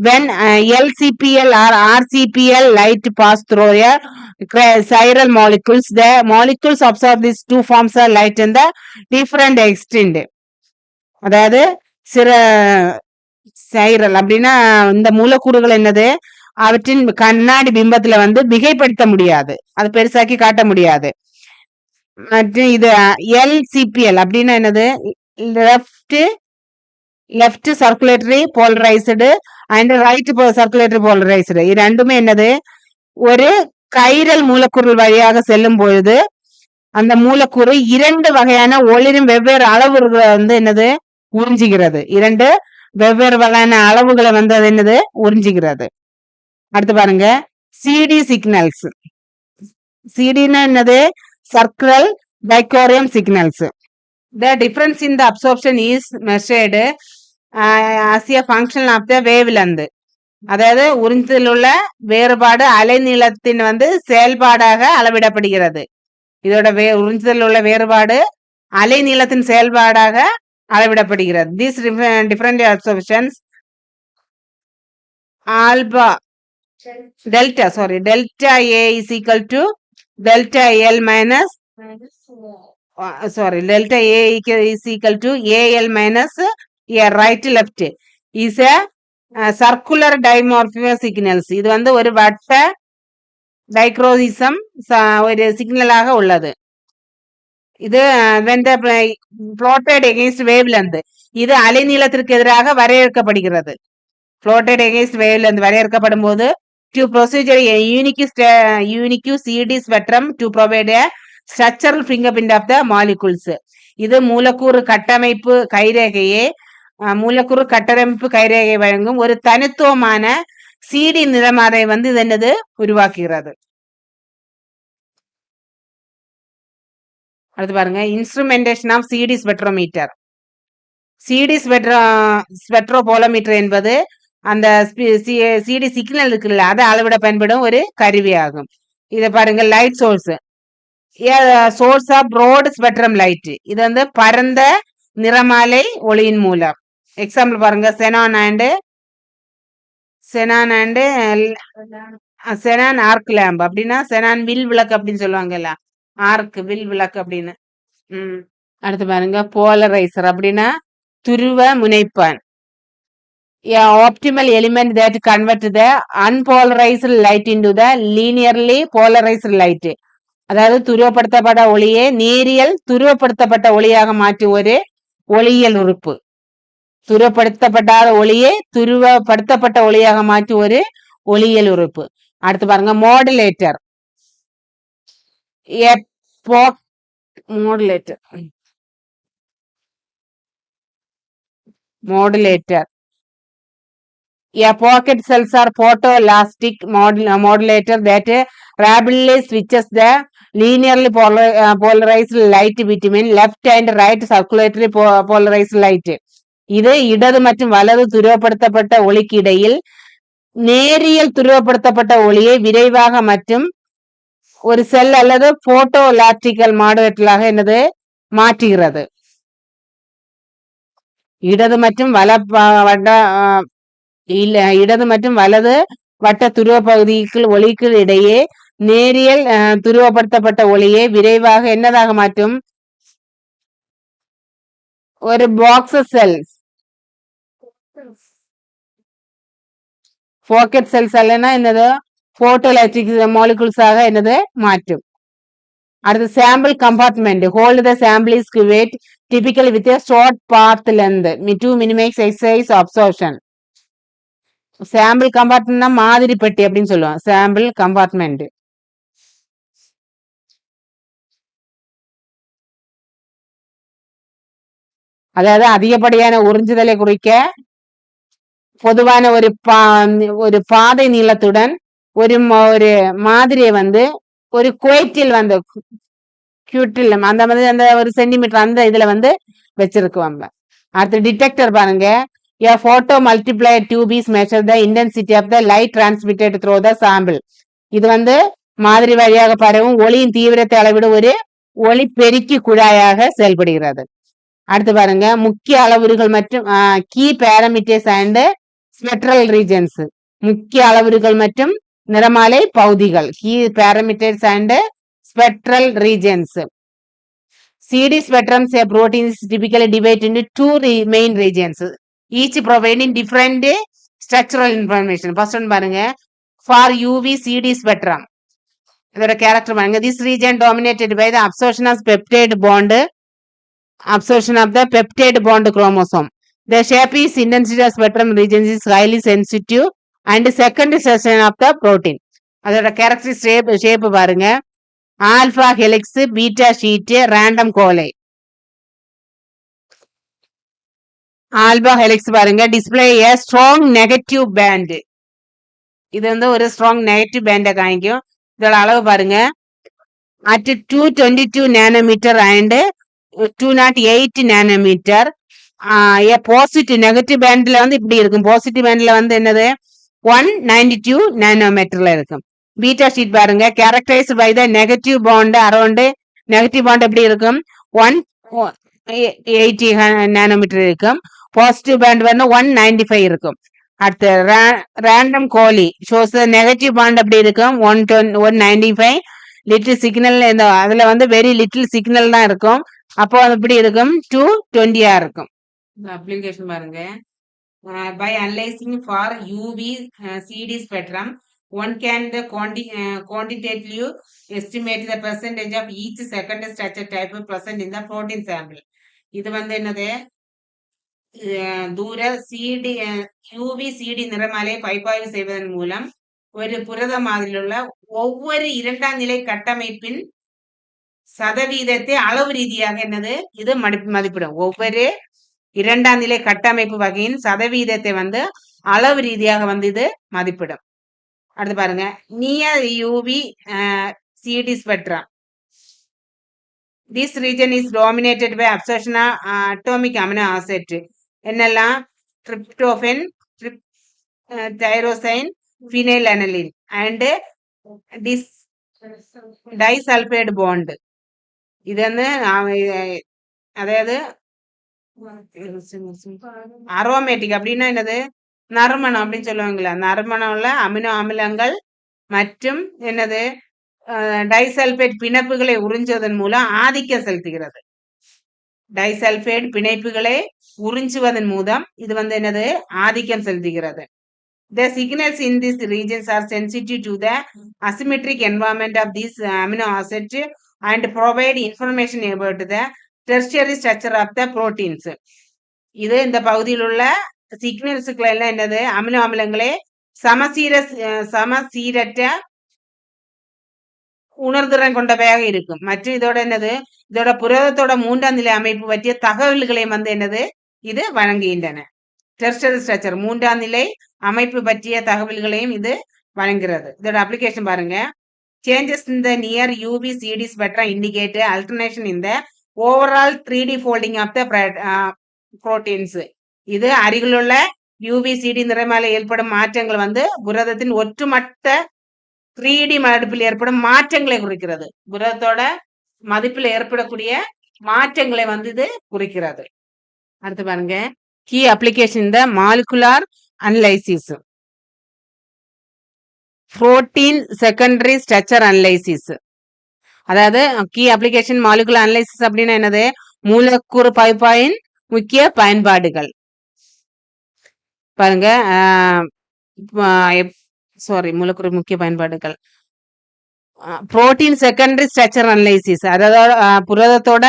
When LCPL or RCPL light pass through a chiral molecules, the molecules absorb these two forms of light in the different extent. அதாவது சைரல் அப்படின்னா இந்த மூலக்கூறுகள் என்னது? அவற்றின் கண்ணாடி பிம்பத்துல வந்து மிகைப்படுத்த முடியாது, அது பெருசாக்கி காட்ட முடியாது. மற்றும் இது LCPL அப்படின்னா என்னது? Left circulatory polarized and right circulatory polarized. இது ரெண்டுமே என்னது? ஒரு கைரல் மூலக்கூறு வழியாக செல்லும் பொழுது அந்த மூலக்கூறு இரண்டு வகையான ஒளிரும் வெவ்வேறு அளவுகளை வந்து என்னது? உறிஞ்சுகிறது. இரண்டு வெவ்வேறு வகையான அளவுகளை வந்து அது என்னது? உறிஞ்சுகிறது. அடுத்து பாருங்க, CD சிக்னல்ஸ். சிடினா என்னது? Circular dichroism signals. The difference in the absorption is measured as a function of the wavelength. அதாவது உறிஞ்சுதல் உள்ள வேறுபாடு அலைநீளத்தின் வந்து செயல்பாடாக அளவிடப்படுகிறது. இதோட உறிஞ்சுதல் உள்ள வேறுபாடு அலைநீளத்தின் செயல்பாடாக அளவிடப்படுகிறது. These different absorptions delta A is equal to delta L minus delta A is equal to AL minus A right left is a circular dimorphism signals. இது வந்து ஒரு வட்ட டைக்ரோசிசம் ஒரு சிக்னலாக உள்ளது. இது when the plotted against wavelength, இது அலைநீளத்திற்கு எதிராக வரையறுக்கப்படுகிறது. ஃப்ளோட்டட் எகெயின்ஸ்ட் வேவ்லென்த் வரையறுக்கப்படும் போது to procedure unique CD spectrum to provide a structural fingerprint of the molecules. இது மூலக்கூறு கட்டமைப்பு கைரேகையை வழங்கும் ஒரு தனித்துவமான சிடி நிறமாலை வந்து இது என்னது உருவாக்குகிறது. அடுத்து பாருங்க, instrumentation of CD spectrometer. CD spectropolarimeter என்பது அந்த சிடி சிக்னல் இருக்குல்ல, அதை அளவிட பயன்படும் ஒரு கருவி ஆகும். இத பாருங்க, light source source of broad spectrum light. இது வந்து பரந்த நிறமாலை ஒளியின் மூலம். எக்ஸாம்பிள் பாருங்க, செனான் ஆர்க் லேம்ப் அப்படின்னா செனான் வில் விளக்கு அப்படின்னு சொல்லுவாங்கல்ல, ஆர்க் வில் விளக்கு அப்படின்னு. அடுத்து பாருங்க, போலரைசர் அப்படின்னா துருவ முனைப்பான். Optimal element that convert the unpolarized light into the linearly polarized light. அதாவது துருவப்படுத்தப்பட்ட ஒளியை நேரியல் துருவப்படுத்தப்பட்ட ஒளியாக மாற்றும் ஒரு ஒளியியல் உறுப்பு. துருவப்படுத்தப்படாத ஒளியை துருவப்படுத்தப்பட்ட ஒளியாக மாற்றும் ஒரு ஒளியியல் உறுப்பு. அடுத்து பாருங்க, modulator. A pocket cells are photoelastic modulator that rapidly switches the linearly polarized light between left and right circularly polarized light. இது இடது மற்றும் வலது துருவப்படுத்தப்பட்ட ஒளிக்கு இடையில் நேரியல் துருவப்படுத்தப்பட்ட ஒளியை விரைவாக மற்றும் ஒரு செல் அல்லது போட்டோலாஸ்டிக்கல் மாடுலேட்டராக என்னது மாற்றுகிறது. இடது மற்றும் வலது வட்ட துருவ பகுதிக்கு ஒளிக்கு இடையே நேரியல் துருவப்படுத்தப்பட்ட ஒளியை விரைவாக என்னதாக மாற்றும் ஒரு பாக்ஸ் செல்ஸ். போக்கெட் செல்ஸ் அல்லனா என்னது போட்டோஎலக்ட்ரிக் மாலிகுல்ஸாக என்னது மாற்றும். அடுத்து sample compartment. Hold the sample is cuvette typically with a short path length to minimize excess absorption. Sample கம்பார்ட்மெண்ட்னா மாதிரி பெட்டி அப்படின்னு சொல்லுவோம். Sample compartment. அதாவது அதிகப்படியான உறிஞ்சுதலை குறிக்க பொதுவான ஒரு பாதை நீளத்துடன் ஒரு மாதிரியை வந்து ஒரு குவைட்டில் வந்து கியூட்டில் அந்த மாதிரி அந்த ஒரு சென்டிமீட்டர் அந்த இதுல வந்து வச்சிருக்குவாங்க. அடுத்து டிடெக்டர் பாருங்க. A photo multiplier tube is measure the intensity of the light transmitted through the sample. இது வந்து மாதிரி வழியாக பரவும் ஒளியின் தீவிரத்தை அளவிடும் ஒரு ஒளி பெருக்கி குழாயாக செயல்படுகிறது. அடுத்து பாருங்க, முக்கிய அளவுருகள் மற்றும் key parameters and spectral regions. முக்கிய அளவுருகள் மற்றும் நிறமாலை பகுதிகள். Key parameters and spectral regions. CD spectrum say proteins typically divide into two main regions, each providing different structural information. First one பாருங்க, for UV CD spectrum இதோட கேரக்டர் பாருங்க. This region dominated by the absorption of the peptide bond chromosome. The shape is intensity of spectrum regions is highly sensitive and second section of the protein. அதோட கேரக்டர் ஷேப் பாருங்க. Alpha helix, beta sheet, random coil. Alpha helix பாருங்க, display a strong negative band. இது வந்து ஒரு ஸ்ட்ராங் நெகட்டிவ் பேண்டை காணிக்கும். இதோட அளவு பாருங்க, at 222 nanometer and 208 nanometer. A positive negative பேண்ட்ல வந்து இப்படி இருக்கும். பாசிட்டிவ் பேண்ட்ல வந்து என்னது 192 நானோமீட்டர்ல இருக்கும். பீட்டா ஷீட் பாருங்க, characterized by the negative band around. Negative band எப்படி இருக்கும் 180 நானோமீட்டர் இருக்கும். பாசிட்டிவ் பேண்ட் வந்து 195 இருக்கும். அடுத்து ரேண்டம் கோலி ஷோஸ் நெகட்டிவ் பாண்ட் அப்படி இருக்கும் 195 லிட்டில் சிக்னல். அதுல வந்து வெரி லிட்டில் சிக்னல் தான் இருக்கும். அப்போ எப்படி இருக்கும் 220 இருக்கும். அப்ளிகேஷன் பாருங்க. By analyzing for UV CD spectrum, one can quantitatively estimate the percentage of each second structure type present in the protein sample. இது வந்து என்னது தூர சிடி யூவி சிடி நிறமாலை பகுப்பாய்வு செய்வதன் மூலம் ஒரு புரத மாதிரியுள்ள ஒவ்வொரு இரண்டாம் நிலை கட்டமைப்பின் சதவீதத்தை அளவு ரீதியாக என்னது இது மதிப்பிடும். ஒவ்வொரு இரண்டாம் நிலை கட்டமைப்பு வகையின் சதவீதத்தை வந்து அளவு ரீதியாக வந்து இது மதிப்பிடும். அடுத்து பாருங்க, near UV CD spectrum. This region is dominated by absorption of atomic amino acid. என்னெல்லாம்? tryptophan, tyrosine, phenylalanine and disulfide bond. இது வந்து அதாவது அரோமேட்டிக் அப்படின்னா என்னது? நறுமணம் அப்படின்னு சொல்லுவாங்களா? நறுமணம்ல அமினோ அமிலங்கள் மற்றும் என்னது டைசல்பேட் பிணைப்புகளை உறிஞ்சுவதன் மூலம் ஆதிக்கம் செலுத்துகிறது. டைசல்பேட் பிணைப்புகளை உறிஞ்சுவதன் மூலம் இது வந்து என்னது ஆதிக்கம் செலுத்துகிறது. The signals in these regions are sensitive to the asymmetric environment of these amino acids and provide information about the tertiary structure of the proteins. இது இந்த பகுதியில் உள்ள சிக்னல்ஸுக்குள்ள எல்லாம் என்னது அமினோ அமிலங்களே சமசீரற்ற உணர்திறன் கொண்டவையாக இருக்கும். மற்றும் இதோட என்னது இதோட புரதத்தோட மூன்றாம் நிலை அமைப்பு பற்றிய தகவல்களையும் வந்து என்னது இது வழங்குகின்றன. டெர்ஷியரி ஸ்ட்ரக்சர் மூன்றாம் நிலை அமைப்பு பற்றிய தகவல்களையும் இது வழங்குகிறது. இதோட அப்ளிகேஷன் பாருங்க. Changes in the near UV CD spectrum indicate alternation in the overall 3D folding of the proteins. இது அருகிலுள்ள யூவி சிடி நிறமாலை ஏற்படும் மாற்றங்கள் வந்து புரதத்தின் ஒட்டுமொத்த 3D மதிப்பில் ஏற்படும் மாற்றங்களை குறிக்கிறது. புரதத்தோட மதிப்பில் ஏற்படக்கூடிய மாற்றங்களை வந்து இது குறிக்கிறது. அடுத்து பாருங்க, கீ அப்ளிகேஷன் இந்த molecular analysis, protein secondary structure analysis. அதாவது கீ அப்ளிகேஷன் மாலிகுலார் அனலைசிஸ் அப்படின்னா என்னது? மூலக்கூறு பகுப்பாய்வின் முக்கிய பயன்பாடுகள். பாருங்க, மூலக்கூறு முக்கிய பயன்பாடுகள். புரோட்டீன் செகண்டரி ஸ்ட்ரக்சர் அனலைசிஸ், அதாவது புரதத்தோட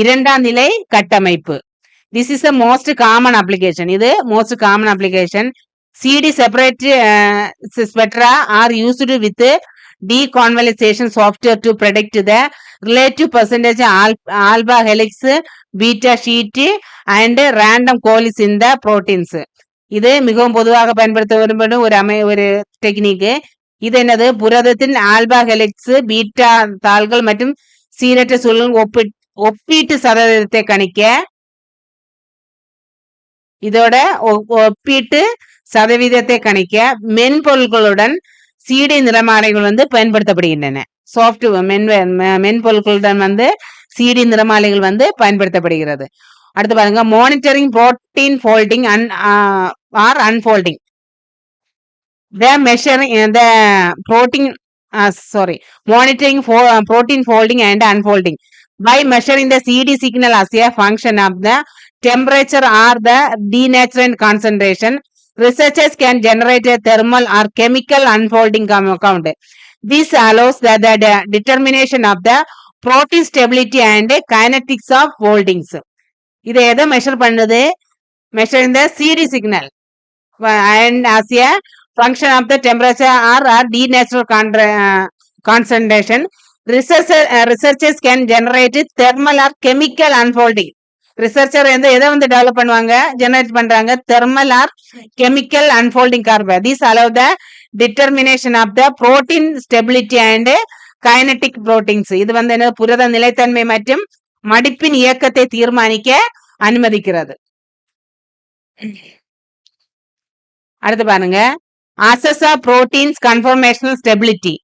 இரண்டாம் நிலை கட்டமைப்பு. This is a most common application. இது most common application. CD separate spectra are used with deconvolization software to predict the relative percentage alpha helix, beta sheet and random coils in the proteins. இது மிகவும் பொதுவாக பயன்படுத்த விரும்பும் ஒரு டெக்னிக். இது என்னது? புரதத்தின் ஆல்பா ஹெலிக்ஸ், பீட்டா தாள்கள் மற்றும் சீரற்ற சூழல் ஒப்பீட்டு சதவீதத்தை கணிக்க இதோட ஒப்பீட்டு சதவீதத்தை கணிக்க மென்பொருட்களுடன் சிடி நிறமாலைகள் வந்து பயன்படுத்தப்படுகின்றன. மென்பொருட்களுடன் வந்து சிடி நிறமாலைகள் வந்து பயன்படுத்தப்படுகிறது. அடுத்து பாருங்க, monitoring protein folding or unfolding. Monitoring protein folding and unfolding by measuring the CD signal as a function of the temperature or the denaturant concentration. Researchers can generate a thermal or chemical unfolding count. This allows the determination of the protein stability and kinetics of foldings. இதை எதை மெஷர் பண்ணுது? Measuring the CD signal and as a function of the temperature or denaturant concentration. Researchers can generate thermal or chemical unfolding. Researcher எதை வந்து டெவலப் பண்ணுவாங்க, ஜெனரேட் பண்றாங்க? Thermal or chemical unfolding carbon. This allow the determination of the protein stability and kinetic proteins. இது வந்து என்ன? புரத நிலைத்தன்மை மற்றும் மடிப்பின் இயக்கத்தை தீர்மானிக்க அனுமதிக்கிறது. அடுத்து பாருங்க, assess of proteins conformational stability.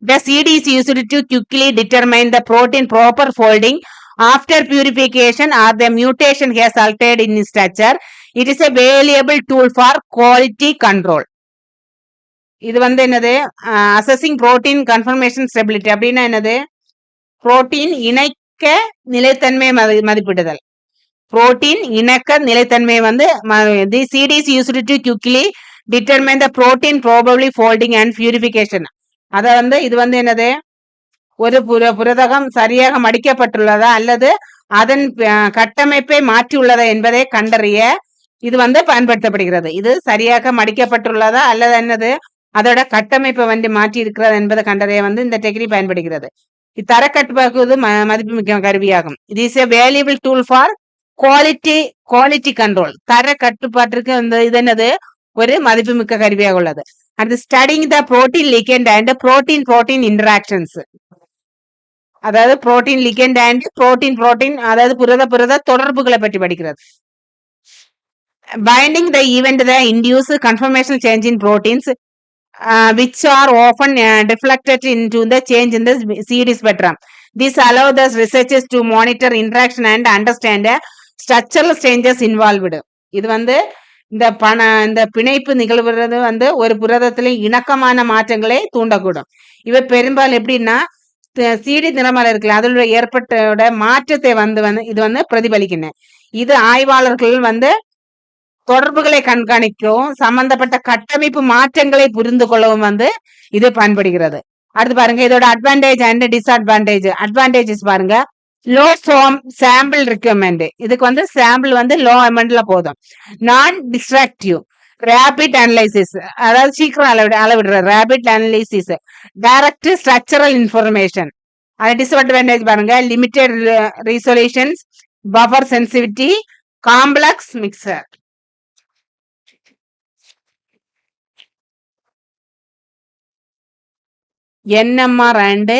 The CD is used to quickly determine the protein proper folding after purification or the mutation has altered in structure. It is a valuable tool for quality control. இது வந்து என்னது? assessing protein conformation stability அப்படின்னா என்னது? புரோட்டீன் இணக்க நிலைத்தன்மை மதிப்பிடுதல். புரோட்டீன் இணக்க நிலைத்தன்மை வந்து the CD is used to quickly determine the protein probably folding and purification. அத வந்து இது வந்து என்னது? ஒரு புரதகம் சரியாக மடிக்கப்பட்டுள்ளதா அல்லது அதன் கட்டமைப்பை மாற்றியுள்ளதா என்பதை கண்டறிய இது பயன்படுத்தப்படுகிறது. இது சரியாக மடிக்கப்பட்டுள்ளதா அல்லது என்னது அதோட கட்டமைப்பை மாற்றி இருக்கிறது என்பதை கண்டறிய இந்த டெக்னிக் பயன்படுகிறது. தர கட்டுப்பாடு மதிப்புமிக்க கருவியாகும். இது is a valuable tool for quality control. தர கட்டுப்பாட்டிற்கு இது என்னது ஒரு மதிப்புமிக்க கருவியாக உள்ளது. அடுத்து studying the protein ligand and protein interactions. அதாவது புரோட்டீன் லிகெண்ட் அண்ட் புரோட்டீன் அதாவது புரத தொடர்புகளை பற்றி படிக்கிறது. Binding the event that induce conformational change in proteins, which are often deflected into the change in the CD spectrum. This allows the researchers to monitor interaction and understand the structural changes involved. இது இந்த பிணைப்பு நிகழ்வுறது ஒரு புரதத்துல இணக்கமான மாற்றங்களை தூண்டக்கூடும். இவை பெரும்பாலும் எப்படின்னா சீடி நிறமால இருக்குல்ல அதில் ஏற்பட்ட மாற்றத்தை இது பிரதிபலிக்கணும். இது ஆய்வாளர்கள் தொடர்புகளை கண்காணிக்கவும் சம்பந்தப்பட்ட கட்டமைப்பு மாற்றங்களை புரிந்து கொள்ளவும் இது பயன்படுகிறது. அடுத்து பாருங்க இதோட அட்வான்டேஜ் அண்ட் டிஸ்அட்வான்டேஜ். அட்வான்டேஜஸ் பாருங்க, லோ சாம்பிள் ரிக்வயர்மெண்ட். இதுக்கு சாம்பிள் லோ அமௌண்ட்ல போதும். நான் டிஸ்ட்ராக்டிவ், ரேபிட் அனலைசிஸ், அதாவது சீக்கிரம் அளவிடுற rapid analysis, direct structural information. அது டிஸ்அட்வான்டேஜ் பாருங்க, limited resolutions, buffer sensitivity, complex mixture. NMR and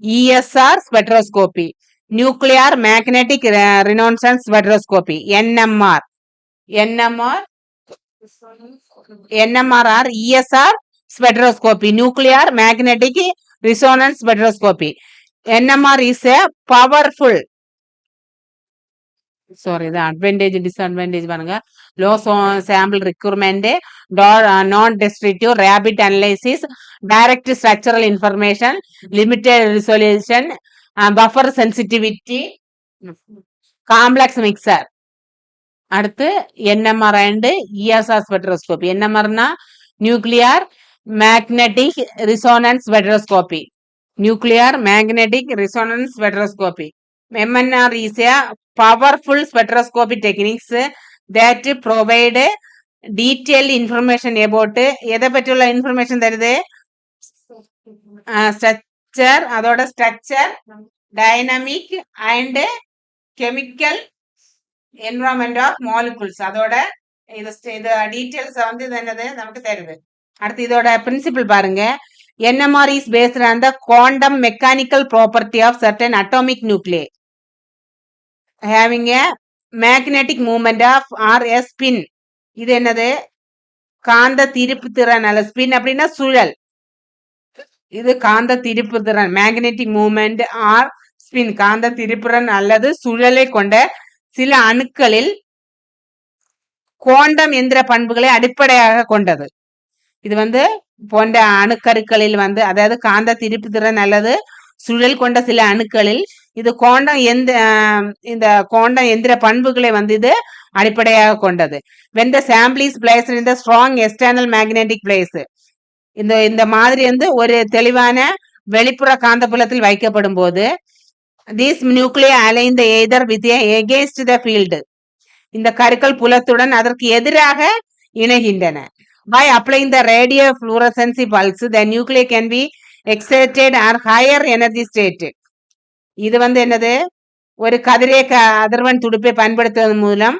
ESR spectroscopy, nuclear magnetic resonance spectroscopy. NMR or ESR spectroscopy, nuclear magnetic resonance spectroscopy. NMR is a powerful. Sorry, the advantage disadvantage பாருங்க, low sample requirement, non-destructive, rapid analysis, direct structural information, limited resolution, buffer sensitivity, complex mixer. அடுத்து NMR and ESR spectroscopy. NMR னா nuclear magnetic resonance spectroscopy. Nuclear magnetic resonance spectroscopy. MNR is a powerful spectroscopy techniques that provide detailed information about எதை பற்றியுள்ள இன்ஃபர்மேஷன் தருது, ஸ்ட்ரக்சர், அதோட structure, dynamic and chemical environment of molecules. அதோட இது டீட்டெயில்ஸ் இது என்னது நமக்கு தருது. அடுத்து இதோட பிரின்சிபிள் பாருங்க, NMR is based on the quantum mechanical property of certain atomic nuclei having a magnetic movement of or a spin. இது என்னது காந்த திருப்பு திறன் அல்ல, ஸ்பின் அப்படின்னா சுழல். இது காந்த திருப்பு திறன், மேக்னெட்டிக் மூவ்மெண்ட் ஆர் ஸ்பின், காந்த திருப்புறன் அல்லது சுழலை கொண்ட சில அணுக்களில் குவாண்டம் எந்திர பண்புகளை அடிப்படையாக கொண்டது. இது போன்ற அணுக்கருக்களில் அதாவது காந்த திருப்பு திறன் அல்லது சுழல் கொண்ட சில அணுக்களில் இது குவாண்டம் இந்த குவாண்டம் எந்திர பண்புகளை இது அடிப்படையாக கொண்டது. when the sample is placed in the strong external magnetic place, இந்த மாதிரி ஒரு தெளிவான வெளிப்புற காந்தப்புலத்தில் வைக்கப்படும் போது these nuclei align the either with against the field, இந்த கருக்கள் புலத்துடன் அதற்கு எதிராக இணைகின்றன. by applying the radio fluorescence pulse, the nuclei can be excited or higher energy state. இது என்னது ஒரு கதிரியக்க அதிர்வெண் துடிப்பை பயன்படுத்துவதன் மூலம்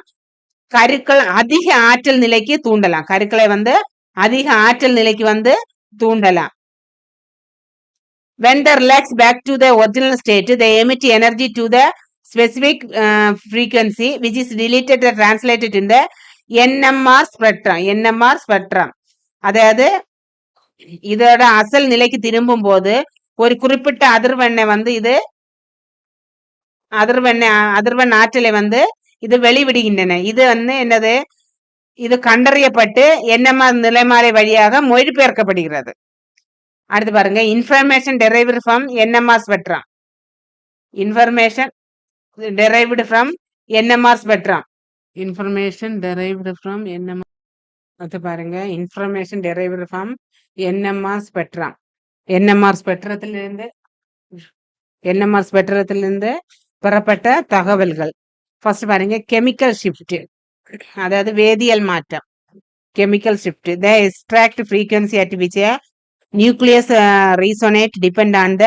கருக்கள் அதிக ஆற்றல் நிலைக்கு தூண்டலாம். கருக்களை அதிக ஆற்றல் நிலைக்கு தூண்டலாம். when they relax back to the original state, they emit energy to the specific frequency which is deleted or translated in the NMR spectrum. அதாவது இதோட அசல் நிலைக்கு திரும்பும் போது ஒரு குறிப்பிட்ட அதிர்வெண்ணை இது அதிர்வெண் ஆற்றலை இது வெளிவிடுகின்றன. இது என்னது இது கண்டறியப்பட்டு NMR நிலைமாறி வழியாக மொழிபெயர்க்கப்படுகிறது. அடுத்து பாருங்க, information derived from NMR spectrum. Information derived from NMR spectrum. Information derived from NMR. அது பாருங்க, information derived from NMR spectrum. NMR ஸ்பெக்ட்ரத்திலிருந்து பெறப்பட்ட தகவல்கள். ஃபர்ஸ்ட் பாருங்க கெமிக்கல் ஷிஃப்ட், அதாவது வேதியியல் மாற்றம். Chemical shift, the extract frequency at which nucleus resonate depend on the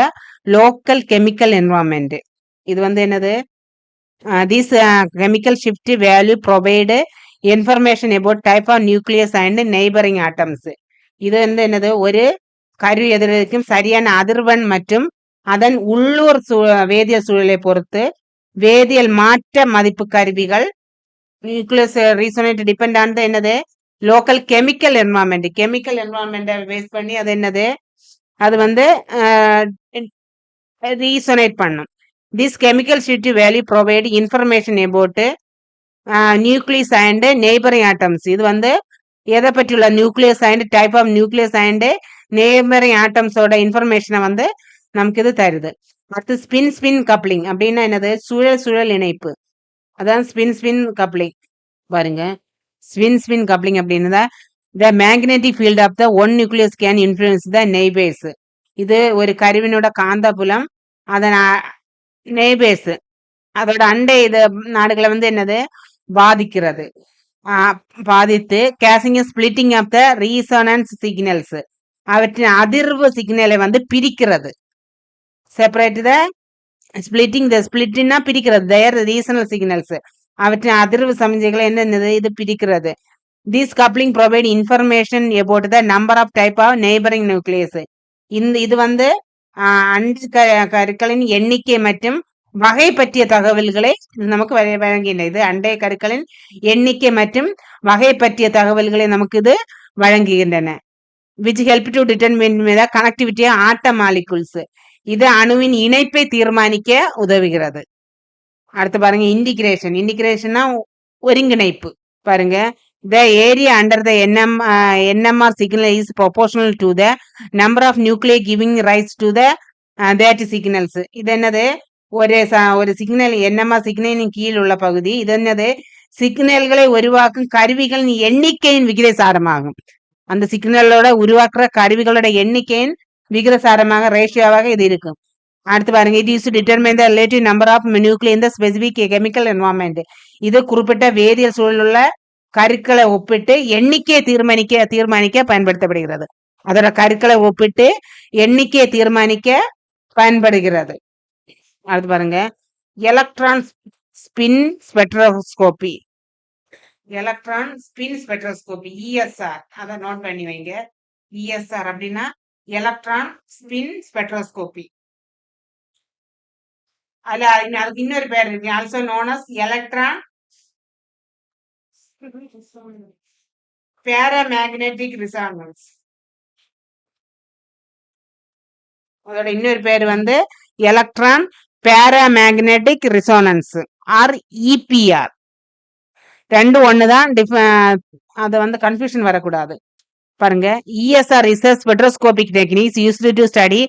local chemical environment. இது வந்து என்னது, this chemical shift value provide information about type of nucleus and neighbouring atoms. இது வந்து என்னது, ஒரு கரு எதிர்க்கும் சரியான அதிர்வெண் மற்றும் அதன் உள்ளூர் வேதியியல் சூழலை பொறுத்து வேதியியல் மாற்ற மதிப்பு கருவிகள். நியூக்ளியஸ் ரீசோனேட் டிபெண்ட் ஆன் என்னது, லோக்கல் கெமிக்கல் என்வரான்மெண்ட். கெமிக்கல் என்வரான்மெண்ட்டை பேஸ் பண்ணி அது என்னது, அது வந்து ரீசோனேட் பண்ணும். This chemical shift value provide information about nucleus and neighbouring atoms. இது வந்து எதை பற்றியுள்ள nucleus and type of nucleus and neighbouring ஆட்டம்ஸோட இன்ஃபர்மேஷனை வந்து நமக்கு இது தருது. அடுத்து ஸ்பின் ஸ்பின் கப்ளிங் அப்படின்னா என்னது, சுழல் சுழல் இணைப்பு. அதான் ஸ்பின் ஸ்பின் கப்ளிங். பாருங்க, ஸ்பின் ஸ்பின் கப்ளிங் அப்படின்னா the magnetic field of the one nucleus can influence the neighbours. இது ஒரு கருவினோட காந்தபுலம் அதன் நெய்பர்ஸ், அதோட அண்டை இது நாடுகளை வந்து என்னது பாதிக்கிறது. பாதித்து கேசிங் ஸ்பிளிட்டிங் ஆஃப் த ரீசோனன்ஸ் சிக்னல்ஸ், அவற்றின் அதிர்வு சிக்னலை வந்து பிரிக்கிறது. செப்பரேட் த ஸ்பிளிட்டிங், த ஸ்பிளிட்டிங்னா பிரிக்கிறது, தயர் ரீசனல் சிக்னல்ஸ், அவற்றின் அதிர்வு சமிஞ்சைகளை என்னது இது பிரிக்கிறது. This coupling provide information about the number of type of neighbouring nucleus. இது வந்து அண்டை கருக்களின் எண்ணிக்கை மற்றும் வகை பற்றிய தகவல்களை நமக்கு வழங்கின. இது அண்டை கருக்களின் எண்ணிக்கை மற்றும் வகை பற்றிய தகவல்களை நமக்கு இது வழங்குகின்றன. Which help to determine the connectivity atom molecules. இது அணுவின் இணைப்பை தீர்மானிக்க உதவுகிறது. அடுத்து பாருங்க இன்டிகிரேஷன். இன்டிகிரேஷன்னா ஒருங்கிணைப்பு. பாருங்க, the area under the NMR signal is proportional to the number of nuclei giving rise to the that signals. இது என்னது, ஒரு சிக்னல் NMR சிக்னலின் கீழ் உள்ள பகுதி. இது என்னது, சிக்னல்களை உருவாக்கும் கருவிகளின் எண்ணிக்கையின் விகிதாசாரமாகும். அந்த சிக்னலோட உருவாக்குற கருவிகளோட எண்ணிக்கையின் விகிதாசாரமாக ரேஷியோவாக இது இருக்கும். அடுத்து பாருங்க, it is to determine the relative number of nucleus in the specific chemical environment. இது குறிப்பிட்ட வேதியியல் சூழலுள்ள கருக்களை ஒப்பிட்டு எண்ணிக்கையை தீர்மானிக்க பயன்படுத்தப்படுகிறது. அதோட கருக்களை ஒப்பிட்டு எண்ணிக்கையை தீர்மானிக்க பயன்படுகிறது. அடுத்து பாருங்க electron spin spectroscopy. Electron spin spectroscopy ESR, அதை நோட் பண்ணி வைங்க. ESR அப்படின்னா எலக்ட்ரான் ஸ்பின் ஸ்பெக்ட்ரோஸ்கோபி. அதுக்கு இன்னொரு பேர் இருக்கு, also known as electron paramagnetic resonance. அதோட இன்னொரு பேர் வந்து electron paramagnetic resonance or EPR. ரெண்டு ஒண்ணுதான், அதை வந்து கன்ஃபியூஷன் வரக்கூடாது. பாருங்க, ESR research spectroscopic techniques used to study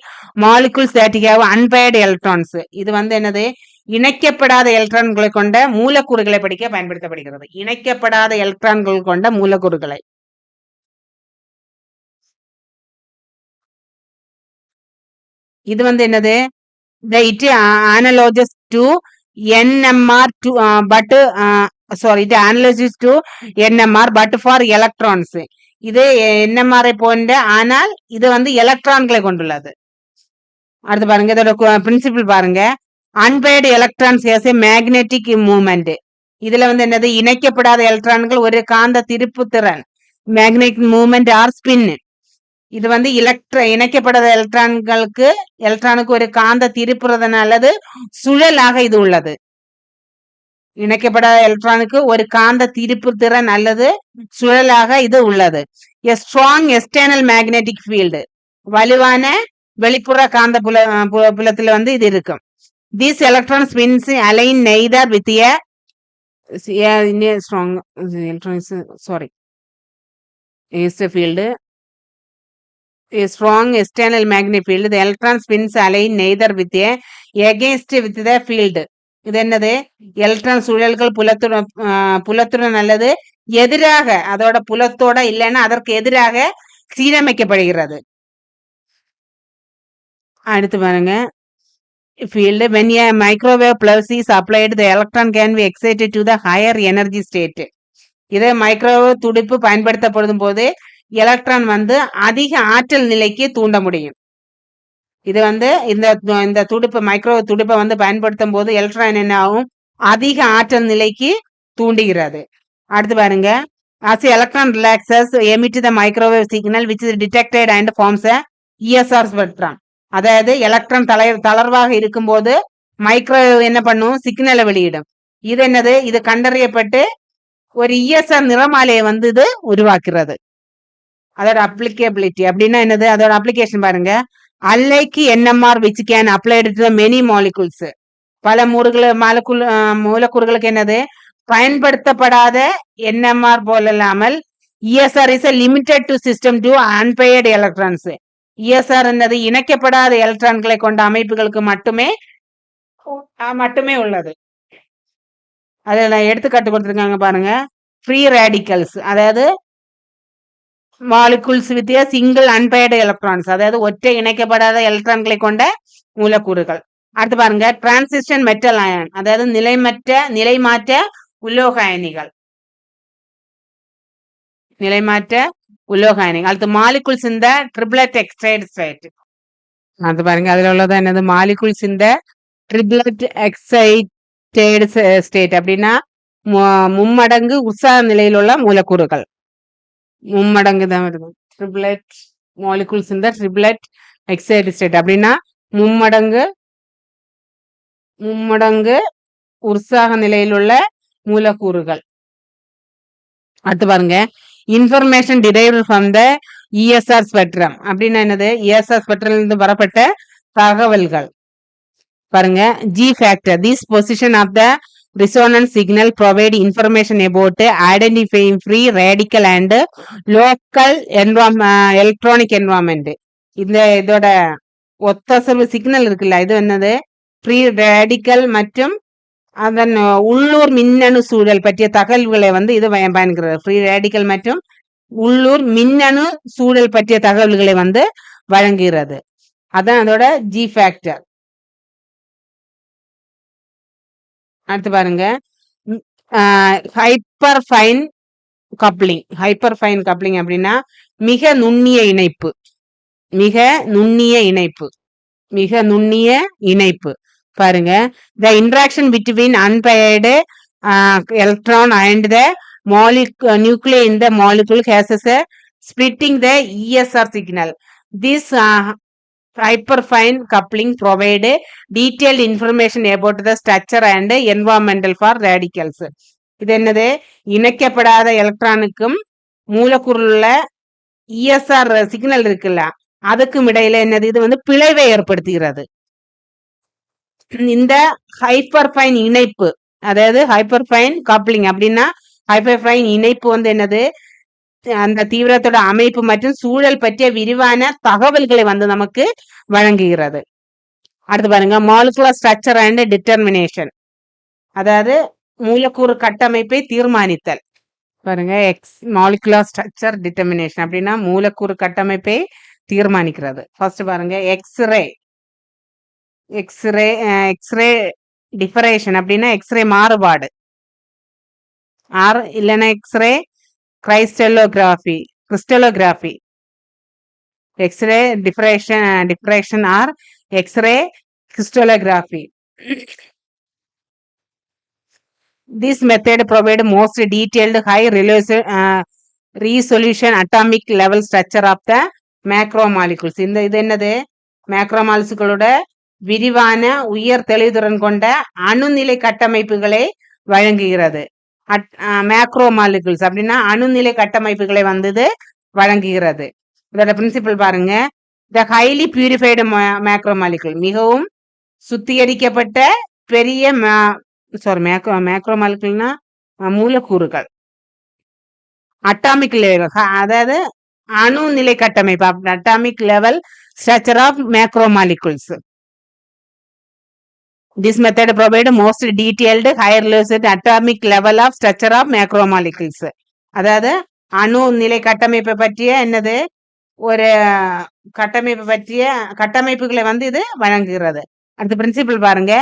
molecules that have unpaired electrons. இது வந்து என்னது, இணைக்கப்படாத எலக்ட்ரான்களை கொண்ட மூலக்கூறுகளை படிக்க பயன்படுத்தப்படுகிறது. இணைக்கப்படாத எலக்ட்ரான்கள் கொண்ட மூலக்கூறுகளை. இது வந்து என்னது, it analogous to NMR to but sorry, it analogous to NMR but for electrons. இது NMR போன்ற, ஆனால் இது வந்து எலக்ட்ரான்களை கொண்டுள்ளது. அடுத்து பாருங்க, இதோட பிரின்சிபிள் பாருங்க. Unpaired electrons has a magnetic movement. இதுல வந்து என்னது, இணைக்கப்படாத எலக்ட்ரான்கள் ஒரு காந்த திருப்பு திறன், மேக்னெட்டிக் மூவ்மெண்ட் ஆர் ஸ்பின். இது வந்து இணைக்கப்படாத எலக்ட்ரானுக்கு ஒரு காந்த திருப்புறதன் அல்லது சுழலாக இது உள்ளது. இணைக்கப்படாத எலக்ட்ரானுக்கு ஒரு காந்த திருப்பு திறன் அல்லது சுழலாக இது உள்ளது. எ ஸ்ட்ராங் எக்ஸ்டர்னல் மேக்னெட்டிக் ஃபீல்டு, வலுவான வெளிப்புற காந்த புலத்துல வந்து இது இருக்கும். These electron spins align neither with a strong is a field, a strong external magnetic field. The electron spins align neither with a against with the field. இது என்னது, எலக்ட்ரான் சுழல்கள் புலத்துடன் அல்லது எதிராக, அதோட புலத்தோட இல்லைன்னா அதற்கு எதிராக சீரமைக்கப்படுகிறது. அடுத்து பாருங்க, field. When a microwave pulse is applied, the electron can be excited to the higher energy state. இதை மைக்ரோவேவ் துடிப்பு பயன்படுத்தப்படும் போது எலக்ட்ரான் வந்து அதிக ஆற்றல் நிலைக்கு தூண்ட முடியும். இது வந்து இந்த துடிப்பு மைக்ரோவேவ் துடிப்பை வந்து பயன்படுத்தும் போது எலக்ட்ரான் என்ன ஆகும், அதிக ஆற்றல் நிலைக்கு தூண்டுகிறது. அடுத்து பாருங்க, as electron relaxes emit the microwave signal which is detected and forms a ESR spectrum. அதாவது எலக்ட்ரான் தளர்வாக இருக்கும்போது மைக்ரோவேவ் என்ன பண்ணும், சிக்னலை வெளியிடும். இது என்னது, இது கண்டறியப்பட்டு ஒரு இஎஸ்ஆர் நிறமாலையை வந்து இது உருவாக்குறது. அதோட அப்ளிகபிலிட்டி அப்படின்னா என்னது, அதோட அப்ளிகேஷன் பாருங்க. Unlike NMR which can applied to many molecules. பல மூலக்கூறுகளுக்கு என்னது, பயன்படுத்தப்படாத என்எம்ஆர் போல இல்லாமல் ESR is limited to system to unpaired electrons. ESR என்னது, இணைக்கப்படாத எலக்ட்ரான்களை கொண்ட அமைப்புகளுக்கு மட்டுமே உள்ளது. அதில் எடுத்துக்காட்டு கொடுத்துருக்காங்க பாருங்க. ஃப்ரீ ரேடிக்கல்ஸ், அதாவது மாலிகுல்ஸ் வித் சிங்கிள் அன்பெயர்டு எலக்ட்ரான்ஸ், அதாவது ஒற்றை இணைக்கப்படாத எலக்ட்ரான்களை கொண்ட மூலக்கூறுகள். அடுத்து பாருங்க, டிரான்சிஷன் மெட்டல் அயன், அதாவது நிலைமாற்ற உலோக அயனிகள். அடுத்து மாலிகுல்ஸ் இந்த ட்ரிப்ளெட் எக்ஸைடு ஸ்டேட். அது பாருங்க, அதுல உள்ளதான் என்னது, மாலிகுல்ஸ் இந்த ட்ரிப்ளெட் எக்ஸைட்டட் ஸ்டேட் அப்படின்னா மும்மடங்கு உற்சாக நிலையில் உள்ள மூலக்கூறுகள். மும்மடங்கு தான் வருது. ட்ரிப்ளெட் மாலிகுல்ஸ் இந்த ட்ரிப்ளெட் எக்ஸைட்டட் ஸ்டேட் அப்படின்னா மும்மடங்கு உற்சாக நிலையில் உள்ள மூலக்கூறுகள். அடுத்து பாருங்க, information derived from the ESR spectrum அப்படின்னா என்னது, இஎஸ்ஆர் ஸ்பெக்ட்ரம்ல இருந்து வரப்பட்ட தகவல்கள். பாருங்க, G factor, this position of the resonance signal provide information about identifying free radical and local electronic environment. இதோட ஒத்தசர்வு சிக்னல் இருக்குல்ல, இது என்னது, ஃப்ரீ ரேடிக்கல் மற்றும் அதன் உள்ளூர் மின்னணு சூழல் பற்றிய தகவல்களை வந்து இது பயன்படுகிறது. ஃப்ரீ ரேடிக்கல் மற்றும் உள்ளூர் மின்னணு சூழல் பற்றிய தகவல்களை வந்து வழங்குகிறது. அதான் அதோட ஜி ஃபேக்டர். அடுத்து பாருங்க, hyperfine coupling. Hyperfine coupling அப்படின்னா மிக நுண்ணிய இணைப்பு. பாருங்க, the interaction between unpaired electron and the nuclei in the molecule has a splitting the ESR signal. This hyperfine coupling provide detailed information about the structure and environmental for radicals. இது என்னது, இணைக்கப்படாத எலக்ட்ரானுக்கும் மூலக்கூறுள்ள இஎஸ்ஆர் சிக்னல் இருக்குல்ல, அதுக்கும் இடையில என்னது, இது வந்து பிளவை ஏற்படுத்துகிறது. இந்த ஹைப்பர்ஃபைன் இணைப்பு, அதாவது ஹைப்பர்ஃபைன் கப்ளிங் அப்படின்னா ஹைப்பர்ஃபைன் இணைப்பு வந்து என்னது, அந்த தீவிரத்தோட அமைப்பு மற்றும் சூழல் பற்றிய விரிவான தகவல்களை வந்து நமக்கு வழங்குகிறது. அடுத்து பாருங்க, மாலிகுலர் ஸ்ட்ரக்சர் அண்ட் டிட்டர்மினேஷன், அதாவது மூலக்கூறு கட்டமைப்பை தீர்மானித்தல். பாருங்க, மாலிகுலர் ஸ்ட்ரக்சர் டிட்டர்மினேஷன் அப்படின்னா மூலக்கூறு கட்டமைப்பை தீர்மானிக்கிறது. ஃபர்ஸ்ட் பாருங்க, எக்ஸ்ரே டிஃபரேஷன் அப்படின்னா எக்ஸ்ரே மாறுபாடு, இல்லைன்னா X ray crystallography. X ray diffraction or X ray crystallography. This method provide most detailed high resolution atomic level structure of the macromolecules. இது என்னது, மேக்ரோமாலிகுல்களோட விரிவான உயர் தெளிவுத்திறன் கொண்ட அணுநிலை கட்டமைப்புகளை வழங்குகிறது. மேக்ரோமாலிகுல்ஸ் அப்படின்னா அணுநிலை கட்டமைப்புகளை வந்து வழங்குகிறது. இதோட பிரின்சிபல் பாருங்க, த ஹைலி பியூரிஃபைடு மேக்ரோமாலிகுல், மிகவும் சுத்திகரிக்கப்பட்ட பெரிய மேக்ரோமாலிகுல்னா மூலக்கூறுகள். அட்டாமிக் லெவல், அதாவது அணுநிலை கட்டமைப்பு, atomic level structure of macromolecules. This method provide most detailed higher atomic level of structure of macromolecules. அதாவது அணு நிலை கட்டமைப்பை பற்றிய என்னது, ஒரு கட்டமைப்பு பற்றிய கட்டமைப்புகளை வந்து இது வழங்குகிறது. அடுத்த பிரின்சிபிள் பாருங்க,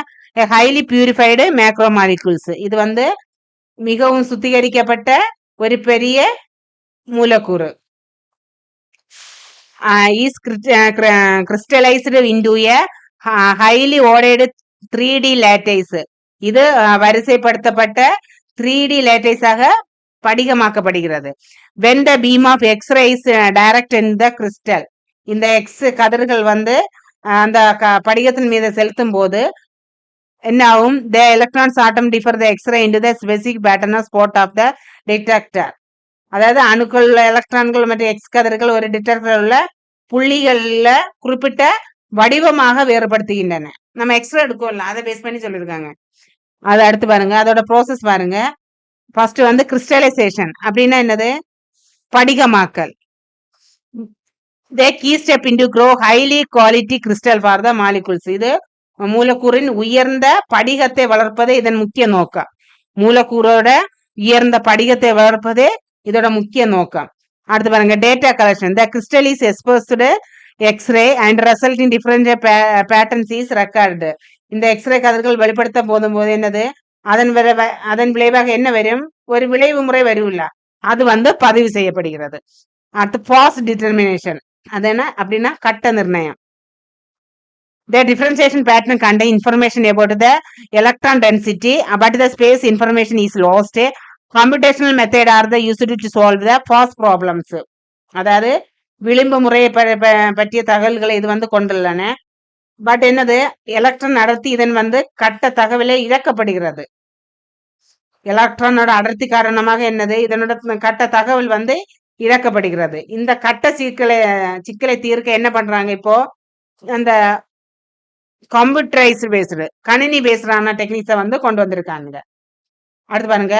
ஹைலி பியூரிஃபைடு மேக்ரோமாலிகுல்ஸ். இது வந்து மிகவும் சுத்திகரிக்கப்பட்ட ஒரு பெரிய மூலக்கூறு. Is crystallised into a highly ஓடேடு 3D லேட்டைஸ். இது வரிசைப்படுத்தப்பட்ட 3D லேட்டைஸாக படிகமாக்கப்படுகிறது. when the beam of x-ray is direct in the crystal, இந்த எக்ஸ் கதிர்கள் வந்து அந்த படிகத்தின் மீது செலுத்தும் போது என்ன ஆகும்? the electrons atom differ the x-ray into the specific pattern of spot of the detector. அதாவது அணுக்கள், எலக்ட்ரான்கள் மற்றும் எக்ஸ் கதிர்கள் ஒரு டிடெக்டர் உள்ள புள்ளிகள்ல குறிப்பிட்ட வடிவமாக வேறுபடுத்துகின்றன. நம்ம எக்ஸ்ரே எடுக்கோம்ல, அதை பேஸ் பண்ணி சொல்லியிருக்காங்க. அதை அடுத்து பாருங்க, அதோட ப்ரோசஸ் பாருங்க. ஃபர்ஸ்ட் வந்து கிறிஸ்டலைசேஷன் அப்படின்னா என்னது? படிகமாக்கல். the key step into grow highly quality crystal for the molecules. இது மூலக்கூறின் உயர்ந்த படிகத்தை வளர்ப்பதே இதன் முக்கிய நோக்கம். மூலக்கூறோட உயர்ந்த படிகத்தை வளர்ப்பதே இதோட முக்கிய நோக்கம். அடுத்து பாருங்க, data collection. the crystal is exposed to x-ray and result in different patterns is recorded. இந்த எக்ஸ்ரே கதிர்கள் வெளிப்படுத்த போதும் போது என்னது? அதன் விளைவாக என்ன வரும்? ஒரு விளைவு முறை வரும்ல, அது வந்து பதிவு செய்யப்படுகிறது. அடுத்து பாஸ் டிட்டர்மினேஷன். அது என்ன அப்படின்னா கட்ட நிர்ணயம். The differentiation pattern contain information about the electron density, but the space information is lost. Computational method are the used to solve the pause problems. அதாவது விளிம்பு முறையை பற்றிய தகவல்களை இது வந்து கொண்டுள்ளன. பட் என்னது? எலக்ட்ரான் அடர்த்தி இதன் வந்து கட்ட தகவலே இழக்கப்படுகிறது. எலக்ட்ரானோட அடர்த்தி காரணமாக என்னது? இதனோட கட்ட தகவல் வந்து இழக்கப்படுகிறது. இந்த கட்ட சிக்கலை தீர்க்க என்ன பண்றாங்க? இப்போ அந்த கம்ப்யூட்டரைஸ்டு பேஸ்டு, கணினி பேஸ்டான டெக்னிக்ஸை வந்து கொண்டு வந்திருக்காங்க. அடுத்து பாருங்க,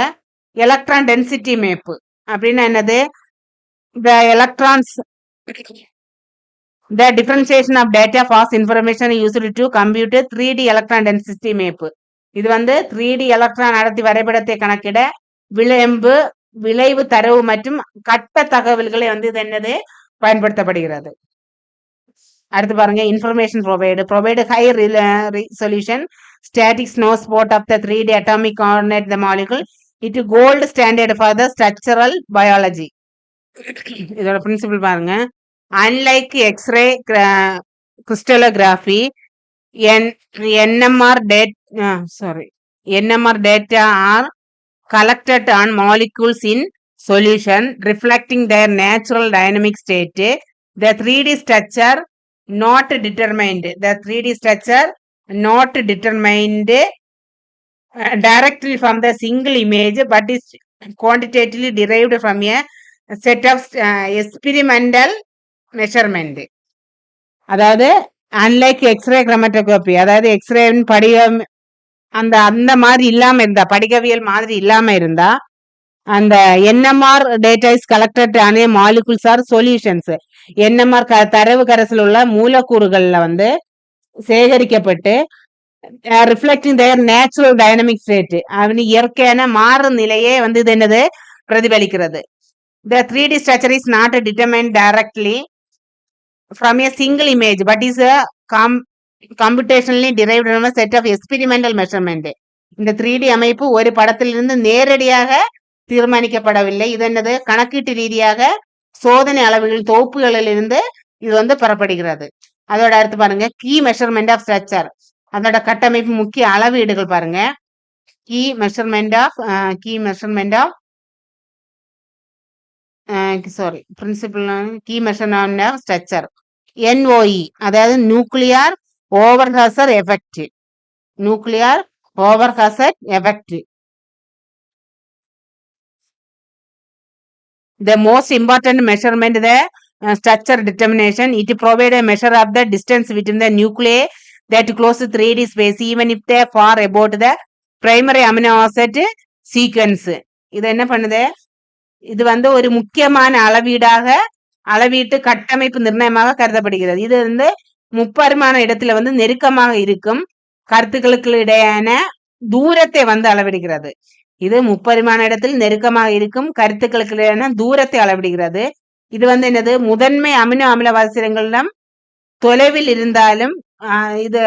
எலக்ட்ரான் டென்சிட்டி மேப்பு அப்படின்னா என்னது? the electrons, the differentiation of data fast information used to compute 3D electron density map. இது வந்து 3D எலக்ட்ரான் அடர்த்தி வரைபடத்தை கணக்கிட விளைவு தரவு மற்றும் கட்ட தகவல்களை வந்து இது என்னது பயன்படுத்தப்படுகிறது. அடுத்து பாருங்க, information provide high resolution static snapshot of the 3D atomic coordinate the molecule. it gold standard for the structural biology. இதோட பிரின்சிபிள் பாருங்க, unlike X-ray crystallography, NMR data are collected on molecules in solution reflecting their natural dynamic state. The 3D structure not determined directly from the single image but is quantitatively derived from a set of experimental measurement. அதாவது அன்லைக் எக்ஸ்ரே கிரோமட்டோகிராபி, அதாவது எக்ஸ்ரேவின் படிகம் அந்த மாதிரி இல்லாம இருந்தா, படிகவியல் மாதிரி இல்லாம இருந்தா, அந்த NMR டேட்டா இஸ் கலெக்டட் ஆன மாலிகுல்ஸ் ஆர் சொல்யூஷன்ஸ். NMR தரவு கரைசல் உள்ள மூலக்கூறுகள்ல வந்து சேகரிக்கப்பட்டு ரிஃப்ளெக்டிங் தேர் நேச்சுரல் டைனமிக் ஸ்டேட், அவனு இயற்கையான மாறு நிலையே வந்து இது என்னது பிரதிபலிக்கிறது. The 3D structure is not determined directly from a single image but is a computationally derived from a set of experimental measurement. இந்த 3D அமைப்பு ஒரு படத்திலிருந்து நேரடியாக தீர்மானிக்கப்படவில்லை. இது என்னது? கணக்கீட்டு ரீதியாக சோதனை அளவுகள் தொகுப்புகளில் இருந்து இது வந்து பெறப்படுகிறது. அதோட அடுத்து பாருங்க, கீ மெஷர்மெண்ட் ஆஃப் ஸ்ட்ரக்சர். அதோட கட்டமைப்பு முக்கிய அளவீடுகள் பாருங்க. Key measurement of key measurement of structure, NOE, அதாவது nuclear Overhauser effect. The most important measurement the structure determination. It provide a measure of the distance between the nuclei that close 3D space even if they far about the primary amino acid sequence. இது என்ன பண்ணுது? இது வந்து ஒரு முக்கியமான அளவீட்டு கட்டமைப்பு நிர்ணயமாக கருதப்படுகிறது. இது வந்து முப்பரிமாண இடத்துல வந்து நெருக்கமாக இருக்கும் கருத்துக்களுக்கு இடையான தூரத்தை வந்து அளவிடுகிறது. இது முப்பரிமாண இடத்தில் நெருக்கமாக இருக்கும் கருத்துக்களுக்கு இடையான தூரத்தை அளவிடுகிறது. இது வந்து என்னது? முதன்மை அமினோ அமில வரிசைகளிடம் தொலைவில் இருந்தாலும் இது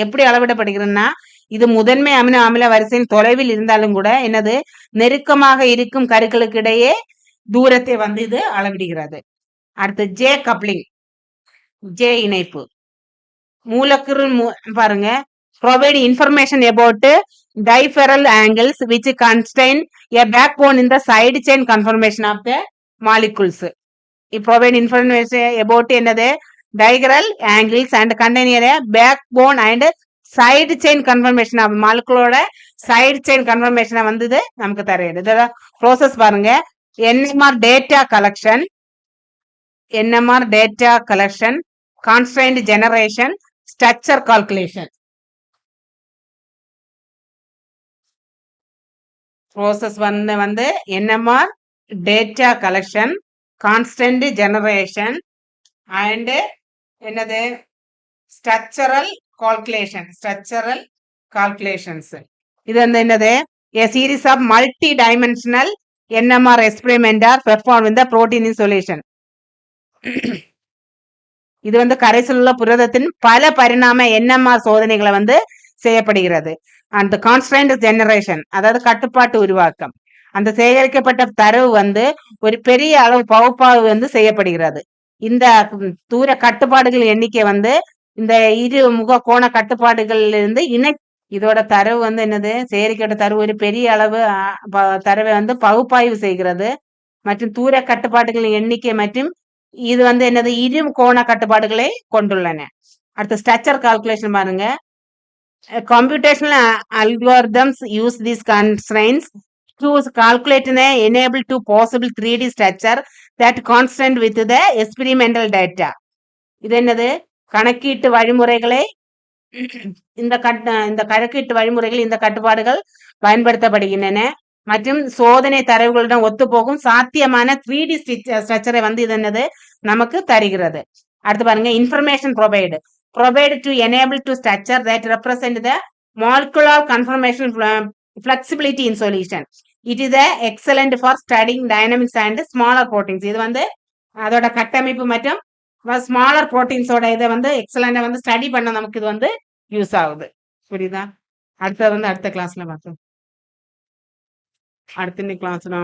எப்படி அளவிடப்படுகிறதுன்னா இது முதன்மை அமினோ அமில வரிசையின் தொலைவில் இருந்தாலும் கூட என்னது நெருக்கமாக இருக்கும் கருக்களுக்கு இடையே தூரத்தை வந்து இது அளவிடுகிறது. அடுத்து ஜே கப்ளிங், ஜே இணைப்பு. மூலக்கூறு பாருங்க, provide information about diaphragm angles which contain a backbone in the side chain conformation of the molecules. It provide information about என்னது diagonal angles and contain a backbone and side chain conformation of molecular side chain conformation வந்து இது நமக்கு தருது. இதோட process பாருங்க, NMR data collection, constraint generation, structure calculation. Process வந்து NMR data collection, constant generation and என்னது structural calculations. இது வந்து என்னது a series of multi-dimensional NMR experiment are performed in the protein in solution. இது வந்து கரைசல் உள்ள புரதத்தின் பல பரிணாம NMR சோதனைகளை வந்து செய்யப்படுகிறது. அந்த கான்ஸ்டன்ட் ஜெனரேஷன், அதாவது கட்டுப்பாட்டு உருவாக்கம், அந்த சேகரிக்கப்பட்ட தரவு வந்து ஒரு பெரிய அளவு பகுப்பாய்வு வந்து செய்யப்படுகிறது. இந்த தூர கட்டுப்பாடுகள் எண்ணிக்கை வந்து இந்த இரு முக கோண கட்டுப்பாடுகள் இருந்து இதோட தரவு வந்து என்னது சேகரிக்கப்பட்ட தரவு ஒரு பெரிய அளவு தரவை வந்து பகுப்பாய்வு செய்கிறது மற்றும் தூர கட்டுப்பாடுகளின் எண்ணிக்கை மற்றும் இது வந்து என்னது இரு கோண கட்டுப்பாடுகளை கொண்டுள்ளன. அடுத்து ஸ்ட்ரக்சர் கால்குலேஷன் பாருங்க, computational algorithms use these constraints to calculate and enable to possible 3D structure that constant with the experimental data. இது என்னது கணக்கீட்டு வழிமுறைகளை இந்த கணக்கீட்டு வழிமுறைகள் இந்த கட்டுப்பாடுகள் பயன்படுத்தப்படுகின்றன மற்றும் சோதனை தரவுகளுடன் ஒத்துப்போகும் சாத்தியமான 3D ஸ்ட்ரக்சரை வந்து இது என்னது நமக்கு தருகிறது. அடுத்து பாருங்க, information provide to enable to structure that represent the molecular conformation flexibility in solution. It is excellent for studying dynamics and smaller proteins. இது வந்து அதோட கட்டமைப்பு மற்றும் ஸ்மாலர் புரோட்டீன்ஸோட இதை வந்து எக்ஸலண்டா வந்து ஸ்டடி பண்ண நமக்கு இது வந்து யூஸ் ஆகுது. புரியுதா? அடுத்த கிளாஸ்ல பார்த்தோம். அடுத்த கிளாஸ்ல